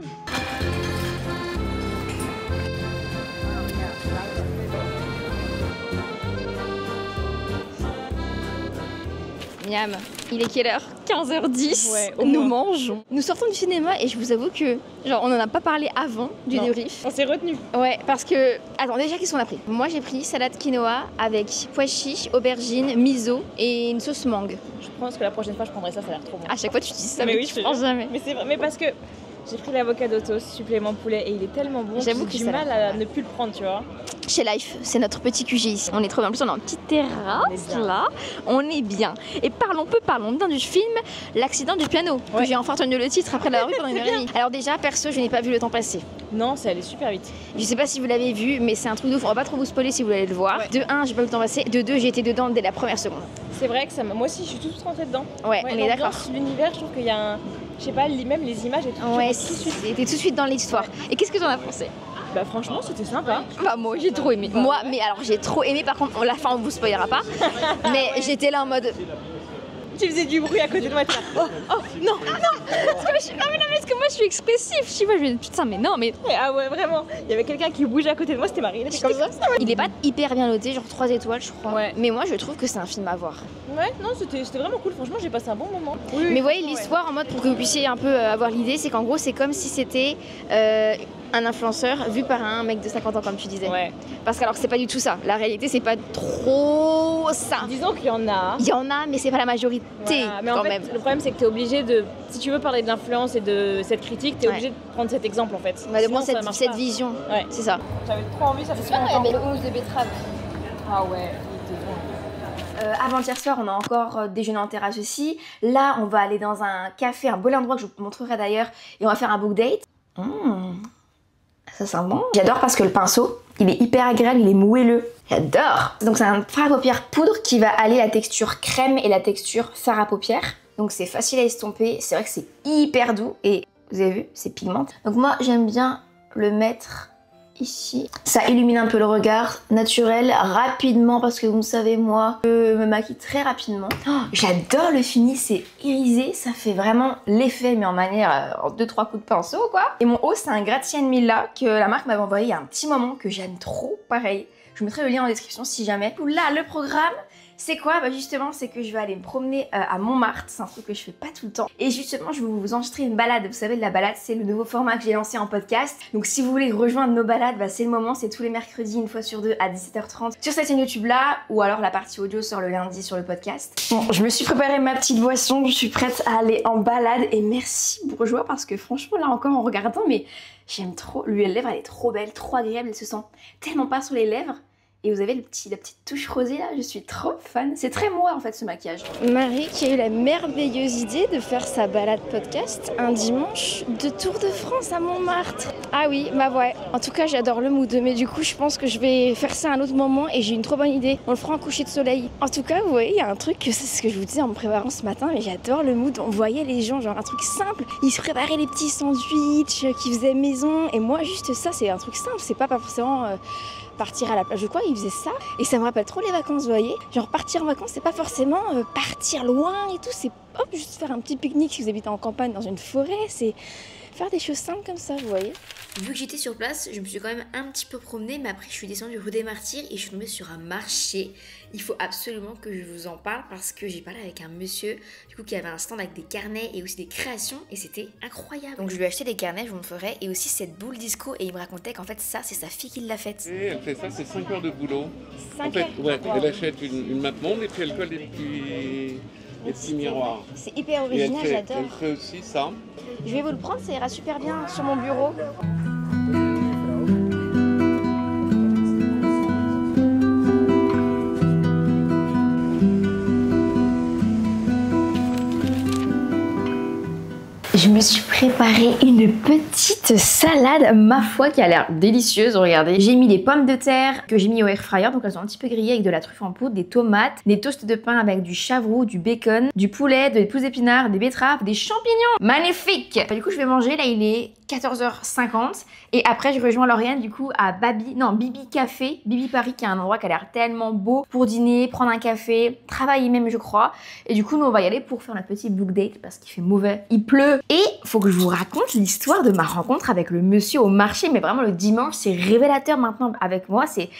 Miam, il est quelle heure? 15h10, Ouais, nous mangeons. Nous sortons du cinéma et je vous avoue que, genre, on en a pas parlé avant du débrief. On s'est retenu. Ouais, parce que, attends, déjà, qu'est-ce qu'on a pris? Moi, j'ai pris salade quinoa avec pois chiches, aubergine, miso et une sauce mangue. Je pense que la prochaine fois, je prendrai ça, ça a l'air trop bon. À chaque fois, tu dis ça, mais mais oui, tu prends jamais. Mais c'est vrai, mais parce que j'ai pris l'avocado toast, supplément poulet, et il est tellement bon. J'avoue que que j'ai ça du mal à ne plus le prendre, tu vois. Chez Life, c'est notre petit QG ici. On est trop bien. En plus, on a une petite terrasse là. On est bien. Et parlons bien du film L'accident du piano. Ouais. Que j'ai enfin retenu le titre après l'avoir vu pendant une heure et demie. Alors, déjà, perso, je n'ai pas vu le temps passer. Non, ça allait super vite. Je sais pas si vous l'avez vu, mais c'est un truc de ouf. On va pas trop vous spoiler si vous allez le voir. Ouais. De 1, j'ai pas vu le temps passer. De 2, j'ai été dedans dès la première seconde. C'est vrai que ça moi aussi, je suis toute rentrée dedans. Ouais, on est d'accord. L'univers, je trouve qu'il y a un. Je sais pas, même les images et tout. Ouais, tout de suite. c'était tout de suite dans l'histoire. Et qu'est-ce que t'en as pensé? Bah, franchement, c'était sympa. Bah, moi, j'ai trop aimé. Moi, mais alors, j'ai trop aimé. Par contre, la fin, on vous spoilera pas. Mais j'étais là en mode. Tu faisais du bruit à côté de moi. Oh, non. Parce que moi je suis expressif, je sais pas, je me dis putain mais non mais... Ah ouais, vraiment. Il y avait quelqu'un qui bougeait à côté de moi, c'était Marie. Elle était comme ça. Il est pas hyper bien noté, genre 3 étoiles je crois. Ouais. Mais moi je trouve que c'est un film à voir. Ouais, non, c'était vraiment cool. Franchement, j'ai passé un bon moment. Oui, Mais vous voyez l'histoire en mode pour que vous puissiez un peu avoir l'idée, c'est qu'en gros c'est comme si c'était un influenceur vu par un mec de 50 ans comme tu disais. Ouais. Parce que alors c'est pas du tout ça. La réalité c'est pas trop ça. Disons qu'il y en a. Il y en a mais c'est pas la majorité Voilà. Mais en quand fait, même. le problème c'est que t'es obligé de, si tu veux parler de l'influence et de cette critique, t'es obligé de prendre cet exemple en fait. Bah, de Sinon, prendre ça marche cette pas. vision. Ouais. C'est ça. J'avais trop envie, ça fait super Il y avait longtemps. le houmous de betterave. Ah ouais, il était bon. Avant-hier soir, on a encore déjeuné en terrasse aussi. Là, on va aller dans un café, un beau endroit que je vous montrerai d'ailleurs, et on va faire un book date. Ça sent bon. J'adore parce que le pinceau, il est hyper agréable, il est moelleux. J'adore. Donc c'est un fard à paupières poudre qui va allier la texture crème et la texture fard à paupières. Donc c'est facile à estomper, c'est vrai que c'est hyper doux et vous avez vu, c'est pigmenté. Donc moi j'aime bien le mettre ici. Ça illumine un peu le regard, naturel, rapidement parce que vous savez moi, je me maquille très rapidement. Oh, j'adore le fini, c'est irisé, ça fait vraiment l'effet mais en manière en 2-3 coups de pinceau quoi. Et mon haut c'est un Graziani Mila que la marque m'avait envoyé il y a un petit moment que j'aime trop, pareil. Je vous mettrai le lien en description si jamais. Là le programme, c'est quoi? Bah justement, c'est que je vais aller me promener à Montmartre, c'est un truc que je fais pas tout le temps. Et justement, je vais vous enregistrer une balade. Vous savez, la balade, c'est le nouveau format que j'ai lancé en podcast. Donc si vous voulez rejoindre nos balades, bah, c'est le moment, c'est tous les mercredis, une fois sur deux, à 17h30 sur cette chaîne YouTube là, ou alors la partie audio sort le lundi sur le podcast. Bon, je me suis préparé ma petite boisson, je suis prête à aller en balade et merci Bourgeois parce que franchement, là encore en regardant, mais j'aime trop. L'huile lèvres, elle est trop belle, trop agréable, elle se sent tellement pas sur les lèvres. Et vous avez la petite touche rosée là, je suis trop fan. C'est très moi en fait ce maquillage. Marie qui a eu la merveilleuse idée de faire sa balade podcast un dimanche de Tour de France à Montmartre. Ah oui, bah ouais. En tout cas j'adore le mood, mais du coup je pense que je vais faire ça à un autre moment et j'ai une trop bonne idée. On le fera en coucher de soleil. En tout cas vous voyez, il y a un truc, c'est ce que je vous disais en me préparant ce matin, mais j'adore le mood. On voyait les gens, genre un truc simple. Ils se préparaient les petits sandwichs qu'ils faisaient maison. Et moi juste ça, c'est un truc simple, c'est pas forcément... partir à la plage, je crois, ils faisaient ça. Et ça me rappelle trop les vacances, vous voyez. Genre partir en vacances, c'est pas forcément partir loin et tout. C'est hop, juste faire un petit pique-nique si vous habitez en campagne, dans une forêt. C'est faire des choses simples comme ça, vous voyez. Vu que j'étais sur place, je me suis quand même un petit peu promenée. Mais après, je suis descendue rue des Martyrs et je suis tombée sur un marché. Il faut absolument que je vous en parle parce que j'ai parlé avec un monsieur du coup qui avait un stand avec des carnets et aussi des créations et c'était incroyable. Donc je lui ai acheté des carnets, je vous montrerai, et aussi cette boule disco et il me racontait qu'en fait ça c'est sa fille qui l'a faite. Et elle fait ça, c'est 5 heures de boulot. 5 en fait, heures. ouais, Wow. elle achète une map monde et puis elle colle des petits miroirs. C'est hyper Et elle original, fait, j'adore. elle fait aussi ça. Je vais vous le prendre, ça ira super bien sur mon bureau. Je me suis préparé une petite salade, ma foi, qui a l'air délicieuse, regardez. J'ai mis des pommes de terre que j'ai mis au air fryer, donc elles sont un petit peu grillées avec de la truffe en poudre, des tomates, des toasts de pain avec du chavroux, du bacon, du poulet, des pousses d'épinards, des betteraves, des champignons. Magnifique! Du coup, je vais manger, là il est 14h50 et après je rejoins Lauriane du coup à Bibi Café, Bibi Paris, qui est un endroit qui a l'air tellement beau pour dîner, prendre un café, travailler même je crois. Et du coup nous on va y aller pour faire notre petit book date parce qu'il fait mauvais, il pleut. Et faut que je vous raconte l'histoire de ma rencontre avec le monsieur au marché, mais vraiment le dimanche c'est révélateur maintenant avec moi, c'est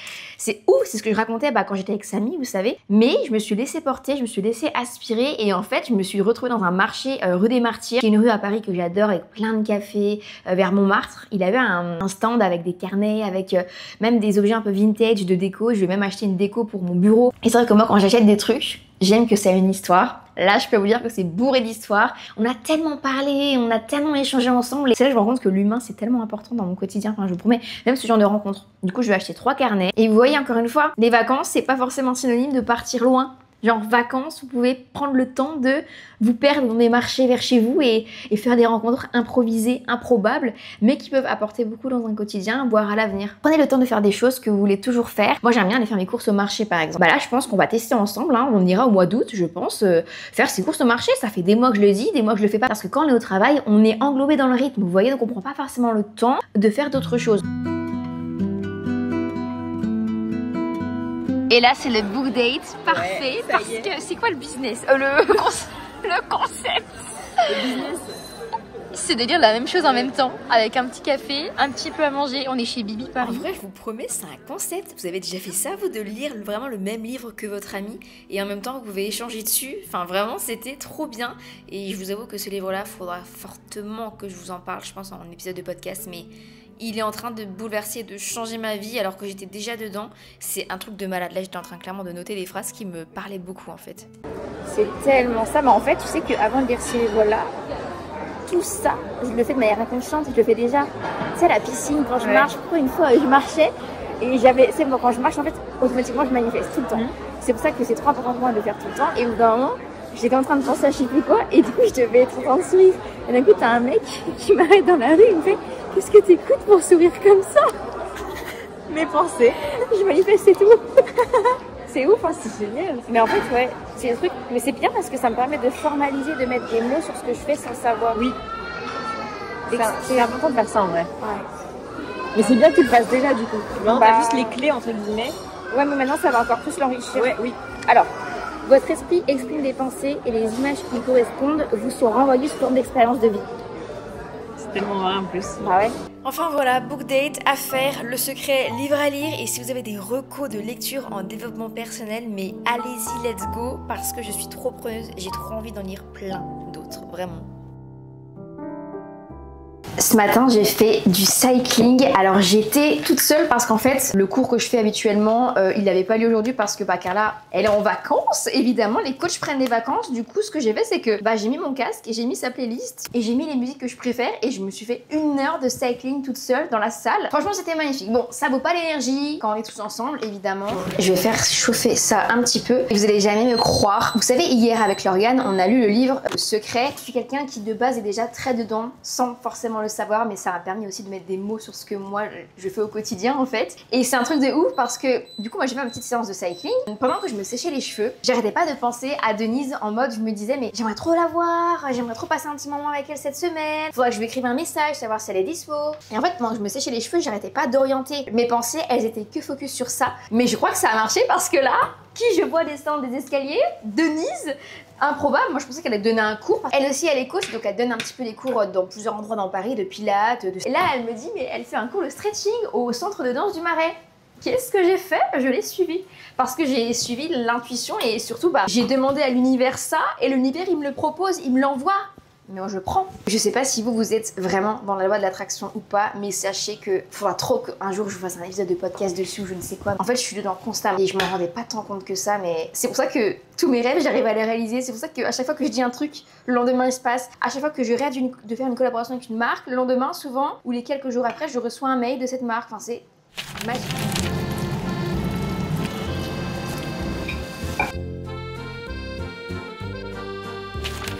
ouf, c'est ce que je racontais quand j'étais avec Samy, vous savez. Mais je me suis laissée porter, je me suis laissée aspirer et en fait je me suis retrouvée dans un marché rue des Martyrs, qui est une rue à Paris que j'adore avec plein de cafés, vers Montmartre. Il avait un stand avec des carnets, avec même des objets un peu vintage de déco. Je vais même acheter une déco pour mon bureau. Et c'est vrai que moi quand j'achète des trucs, j'aime que ça ait une histoire. Là, je peux vous dire que c'est bourré d'histoire. On a tellement parlé, on a tellement échangé ensemble. Et c'est là que je me rends compte que l'humain, c'est tellement important dans mon quotidien. Enfin, je vous promets, même ce genre de rencontre. Du coup, je vais acheter 3 carnets. Et vous voyez, encore une fois, les vacances, c'est pas forcément synonyme de partir loin. Genre vacances, vous pouvez prendre le temps de vous perdre dans des marchés vers chez vous et faire des rencontres improvisées, improbables, mais qui peuvent apporter beaucoup dans un quotidien, voire à l'avenir. Prenez le temps de faire des choses que vous voulez toujours faire. Moi j'aime bien aller faire mes courses au marché par exemple. Là je pense qu'on va tester ensemble, hein. On ira au mois d'août je pense, faire ses courses au marché. Ça fait des mois que je le dis, des mois que je le fais pas, parce que quand on est au travail, on est englobé dans le rythme, vous voyez, donc on prend pas forcément le temps de faire d'autres choses. Et là, c'est le book date parfait parce que c'est quoi le business? Le concept. Le business. C'est de lire la même chose en même temps, avec un petit café, un petit peu à manger. On est chez Bibi Paris. En vrai, je vous promets, c'est un concept. Vous avez déjà fait ça, vous, de lire vraiment le même livre que votre ami et en même temps, vous pouvez échanger dessus. Enfin, vraiment, c'était trop bien. Et je vous avoue que ce livre-là, il faudra fortement que je vous en parle, je pense, en épisode de podcast. Mais il est en train de bouleverser, de changer ma vie alors que j'étais déjà dedans. C'est un truc de malade. Là, j'étais en train clairement de noter des phrases qui me parlaient beaucoup, en fait. C'est tellement ça. Mais en fait, tu sais qu'avant de lire ce livre-là, tout ça, je le fais de manière inconsciente, je le fais déjà. Tu sais, à la piscine, quand je marche, pour une fois, je marchais et c'est bon, quand je marche, en fait, automatiquement, je manifeste tout le temps. C'est pour ça que c'est trop important pour moi de le faire tout le temps. Et au bout d'un moment, j'étais en train de penser à je sais plus quoi, et du coup, je devais être en train de sourire. Et d'un coup, t'as un mec qui m'arrête dans la rue, il me fait « Qu'est-ce que t'écoutes pour sourire comme ça ?» Mes pensées. Je manifeste, c'est tout. C'est ouf, hein, c'est génial. Mais en fait, ouais, c'est un truc. Mais c'est bien parce que ça me permet de formaliser, de mettre des mots sur ce que je fais sans savoir. Oui. C'est important de faire ça en vrai. Ouais. Mais c'est bien que tu le fasses déjà du coup. T'as juste les clés entre guillemets. Ouais, mais maintenant ça va encore plus l'enrichir. Ouais, oui. Alors, votre esprit exprime des pensées et les images qui y correspondent vous sont renvoyées sous forme d'expérience de vie. C'est tellement vrai en plus. Bah ouais. Enfin voilà, book date à faire, le secret, livre à lire. Et si vous avez des recos de lecture en développement personnel, mais allez-y, let's go, parce que je suis trop preneuse, j'ai trop envie d'en lire plein d'autres, vraiment. Ce matin, j'ai fait du cycling. Alors, j'étais toute seule parce qu'en fait, le cours que je fais habituellement, il n'avait pas lieu aujourd'hui parce que Carla, elle est en vacances. Évidemment, les coachs prennent des vacances. Du coup, ce que j'ai fait, c'est que j'ai mis mon casque et j'ai mis sa playlist et j'ai mis les musiques que je préfère et je me suis fait 1 heure de cycling toute seule dans la salle. Franchement, c'était magnifique. Bon, ça vaut pas l'énergie quand on est tous ensemble, évidemment. Je vais faire chauffer ça un petit peu. Et vous allez jamais me croire. Vous savez, hier avec Lauriane, on a lu le livre Le Secret. Je suis quelqu'un qui de base est déjà très dedans, sans forcément le savoir, mais ça m'a permis aussi de mettre des mots sur ce que moi je fais au quotidien en fait. Et c'est un truc de ouf parce que du coup moi j'ai fait ma petite séance de cycling. Pendant que je me séchais les cheveux, j'arrêtais pas de penser à Denise en mode je me disais mais j'aimerais trop la voir, j'aimerais trop passer un petit moment avec elle cette semaine, faudrait que je lui écrive un message, savoir si elle est dispo. Et en fait pendant que je me séchais les cheveux, j'arrêtais pas d'orienter mes pensées, elles étaient que focus sur ça. Mais je crois que ça a marché parce que là, qui je vois descendre des escaliers, Denise, improbable, moi je pensais qu'elle allait donner un cours. Elle aussi elle est coach, donc elle donne un petit peu des cours dans plusieurs endroits dans Paris, de pilates, Et là elle me dit mais elle fait un cours de stretching au centre de danse du Marais. Qu'est-ce que j'ai fait? Je l'ai suivi. Parce que j'ai suivi l'intuition et surtout j'ai demandé à l'univers ça et l'univers il me le propose, il me l'envoie. Mais moi je prends. Je sais pas si vous êtes vraiment dans la loi de l'attraction ou pas, mais sachez que faudra trop qu'un jour je vous fasse un épisode de podcast dessus ou je ne sais quoi. En fait je suis dedans constamment et je m'en rendais pas tant compte que ça, mais c'est pour ça que tous mes rêves j'arrive à les réaliser. C'est pour ça qu'à chaque fois que je dis un truc, le lendemain il se passe. À chaque fois que je rêve de faire une collaboration avec une marque, le lendemain souvent ou les quelques jours après je reçois un mail de cette marque. Enfin c'est magique.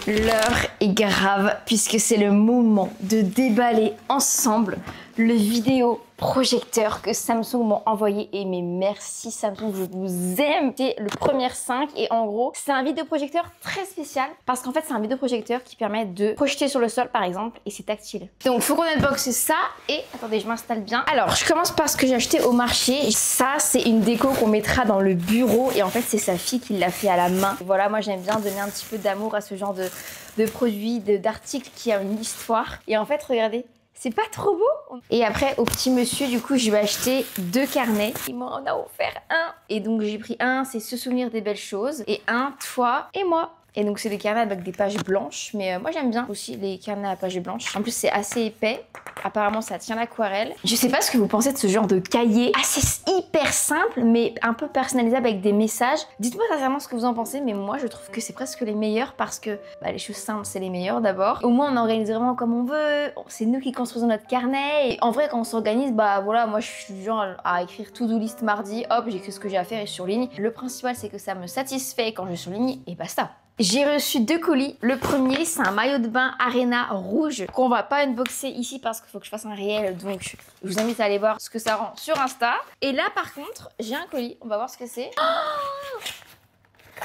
L'heure est grave puisque c'est le moment de déballer ensemble le vidéoprojecteur que Samsung m'a envoyé. Et mais merci Samsung, je vous aime. C'est le Premiere 5 et en gros c'est un vidéoprojecteur très spécial parce qu'en fait c'est un vidéoprojecteur qui permet de projeter sur le sol par exemple et c'est tactile. Donc faut qu'on unboxe ça et attendez je m'installe bien. Alors je commence par ce que j'ai acheté au marché. Ça c'est une déco qu'on mettra dans le bureau et en fait c'est sa fille qui l'a fait à la main. Voilà, moi j'aime bien donner un petit peu d'amour à ce genre de produits, d'articles qui a une histoire. Et en fait regardez, c'est pas trop beau? Et après, au petit monsieur, du coup, je vais acheter 2 carnets. Il m'en a offert un. Et donc, j'ai pris un, c'est se souvenir des belles choses. Et un, toi et moi. Et donc, c'est des carnets avec des pages blanches. Mais moi, j'aime bien aussi les carnets à pages blanches. En plus, c'est assez épais. Apparemment, ça tient l'aquarelle. Je sais pas ce que vous pensez de ce genre de cahier assez hyper simple, mais un peu personnalisable avec des messages. Dites-moi sincèrement ce que vous en pensez, mais moi, je trouve que c'est presque les meilleurs parce que les choses simples, c'est les meilleurs d'abord. Au moins, on organise vraiment comme on veut. C'est nous qui construisons notre carnet. Et en vrai, quand on s'organise, voilà, moi, je suis du genre à écrire to-do list mardi. Hop, j'écris ce que j'ai à faire et je surligne. Le principal, c'est que ça me satisfait quand je surligne et basta. J'ai reçu 2 colis. Le premier, c'est un maillot de bain Arena rouge qu'on va pas unboxer ici parce qu'il faut que je fasse un réel. Donc, je vous invite à aller voir ce que ça rend sur Insta. Et là, par contre, j'ai un colis. On va voir ce que c'est. Oh,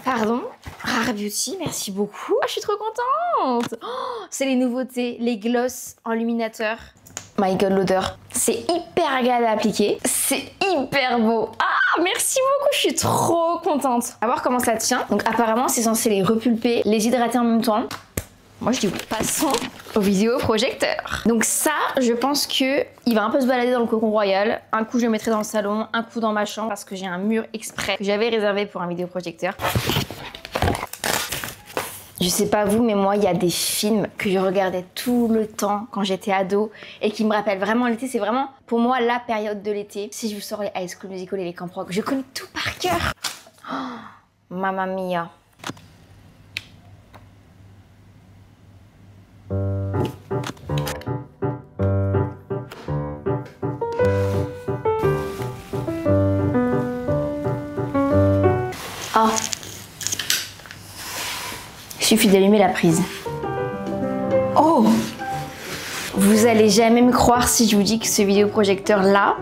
pardon, Rare Beauty, merci beaucoup. Je suis trop contente. Oh, c'est les nouveautés, les gloss enluminateurs. My God, l'odeur. C'est hyper agréable à appliquer. C'est hyper beau. Ah, Merci beaucoup, je suis trop contente. À voir comment ça tient. Donc apparemment c'est censé les repulper, les hydrater en même temps. Moi je dis passons au vidéoprojecteur. Donc ça, je pense que il va un peu se balader dans le cocon royal. Un coup je le mettrai dans le salon, un coup dans ma chambre parce que j'ai un mur exprès que j'avais réservé pour un vidéoprojecteur. Je sais pas vous, mais moi il y a des films que je regardais tout le temps quand j'étais ado et qui me rappellent vraiment l'été. C'est vraiment pour moi la période de l'été. Si je vous sors les High School Musical et les Camp Rock, je connais tout par cœur. Oh, mamma mia. Oh. Il suffit d'allumer la prise. Oh! Vous allez jamais me croire si je vous dis que ce vidéoprojecteur là,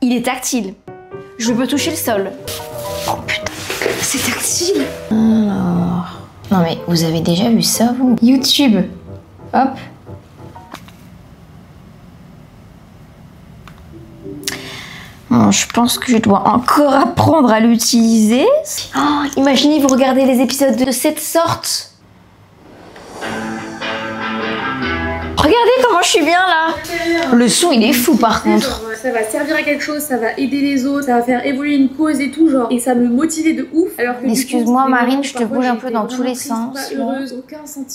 il est tactile. Je peux toucher le sol. Oh putain, c'est tactile. Alors... Non mais vous avez déjà vu ça vous? YouTube. Hop. Bon, je pense que je dois encore apprendre à l'utiliser. Oh, imaginez vous regardez les épisodes de cette sorte. Regardez comment je suis bien là. Le son il est fou par contre. Ça va servir à quelque chose, ça va aider les autres, ça va faire évoluer une cause et tout genre. Et ça me motivait de ouf. Excuse-moi Marine, je te bouge un peu dans tous les sens.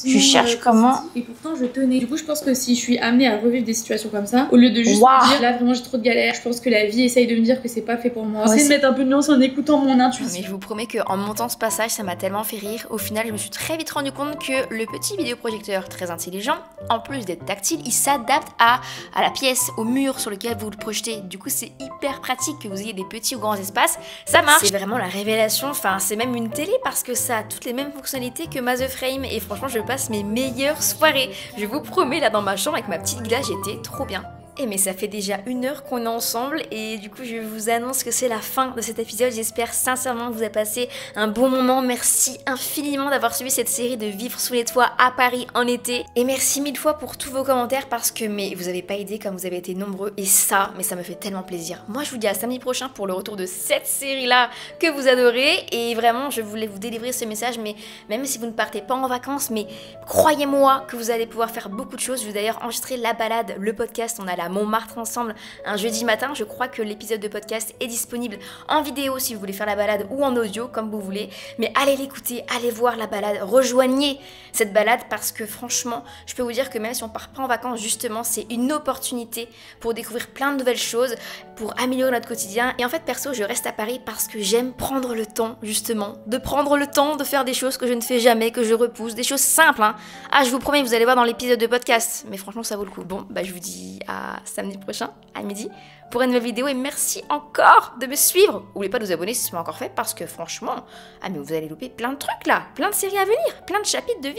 Tu cherches comment? Et pourtant je tenais. Du coup je pense que si je suis amenée à revivre des situations comme ça, au lieu de juste me dire là vraiment j'ai trop de galères, je pense que la vie essaye de me dire que c'est pas fait pour moi. Essayer de mettre un peu de nuance en écoutant mon intuition. Mais je vous promets qu'en montant ce passage ça m'a tellement fait rire. Au final je me suis très vite rendu compte que le petit vidéoprojecteur très intelligent, en plus d'être tactile, il s'adapte à la pièce, au mur sur lequel vous le projetez. Du coup c'est hyper pratique que vous ayez des petits ou grands espaces, ça marche. C'est vraiment la révélation, enfin c'est même une télé parce que ça a toutes les mêmes fonctionnalités que ma The Frame et franchement je passe mes meilleures soirées. Je vous promets là dans ma chambre avec ma petite glace j'étais trop bien. Et mais ça fait déjà 1 heure qu'on est ensemble et du coup je vous annonce que c'est la fin de cet épisode. J'espère sincèrement que vous avez passé un bon moment. Merci infiniment d'avoir suivi cette série de Vivre sous les toits à Paris en été. Et merci 1000 fois pour tous vos commentaires parce que vous avez pas aidé comme vous avez été nombreux et ça me fait tellement plaisir. Moi je vous dis à samedi prochain pour le retour de cette série là que vous adorez et vraiment je voulais vous délivrer ce message mais même si vous ne partez pas en vacances mais croyez-moi que vous allez pouvoir faire beaucoup de choses. Je vais d'ailleurs enregistrer la balade, le podcast, on a la Montmartre ensemble un jeudi matin. Je crois que l'épisode de podcast est disponible en vidéo si vous voulez faire la balade ou en audio comme vous voulez. Mais allez l'écouter, allez voir la balade, rejoignez cette balade parce que franchement, je peux vous dire que même si on part pas en vacances, justement, c'est une opportunité pour découvrir plein de nouvelles choses, pour améliorer notre quotidien. Et en fait, perso, je reste à Paris parce que j'aime prendre le temps, justement, de prendre le temps de faire des choses que je ne fais jamais, que je repousse, des choses simples, hein. Ah, je vous promets, vous allez voir dans l'épisode de podcast, mais franchement, ça vaut le coup. Bon, bah je vous dis à samedi prochain à midi pour une nouvelle vidéo et merci encore de me suivre. N'oubliez pas de vous abonner si ce n'est pas encore fait parce que franchement, mais vous allez louper plein de trucs là, plein de séries à venir, plein de chapitres de vie.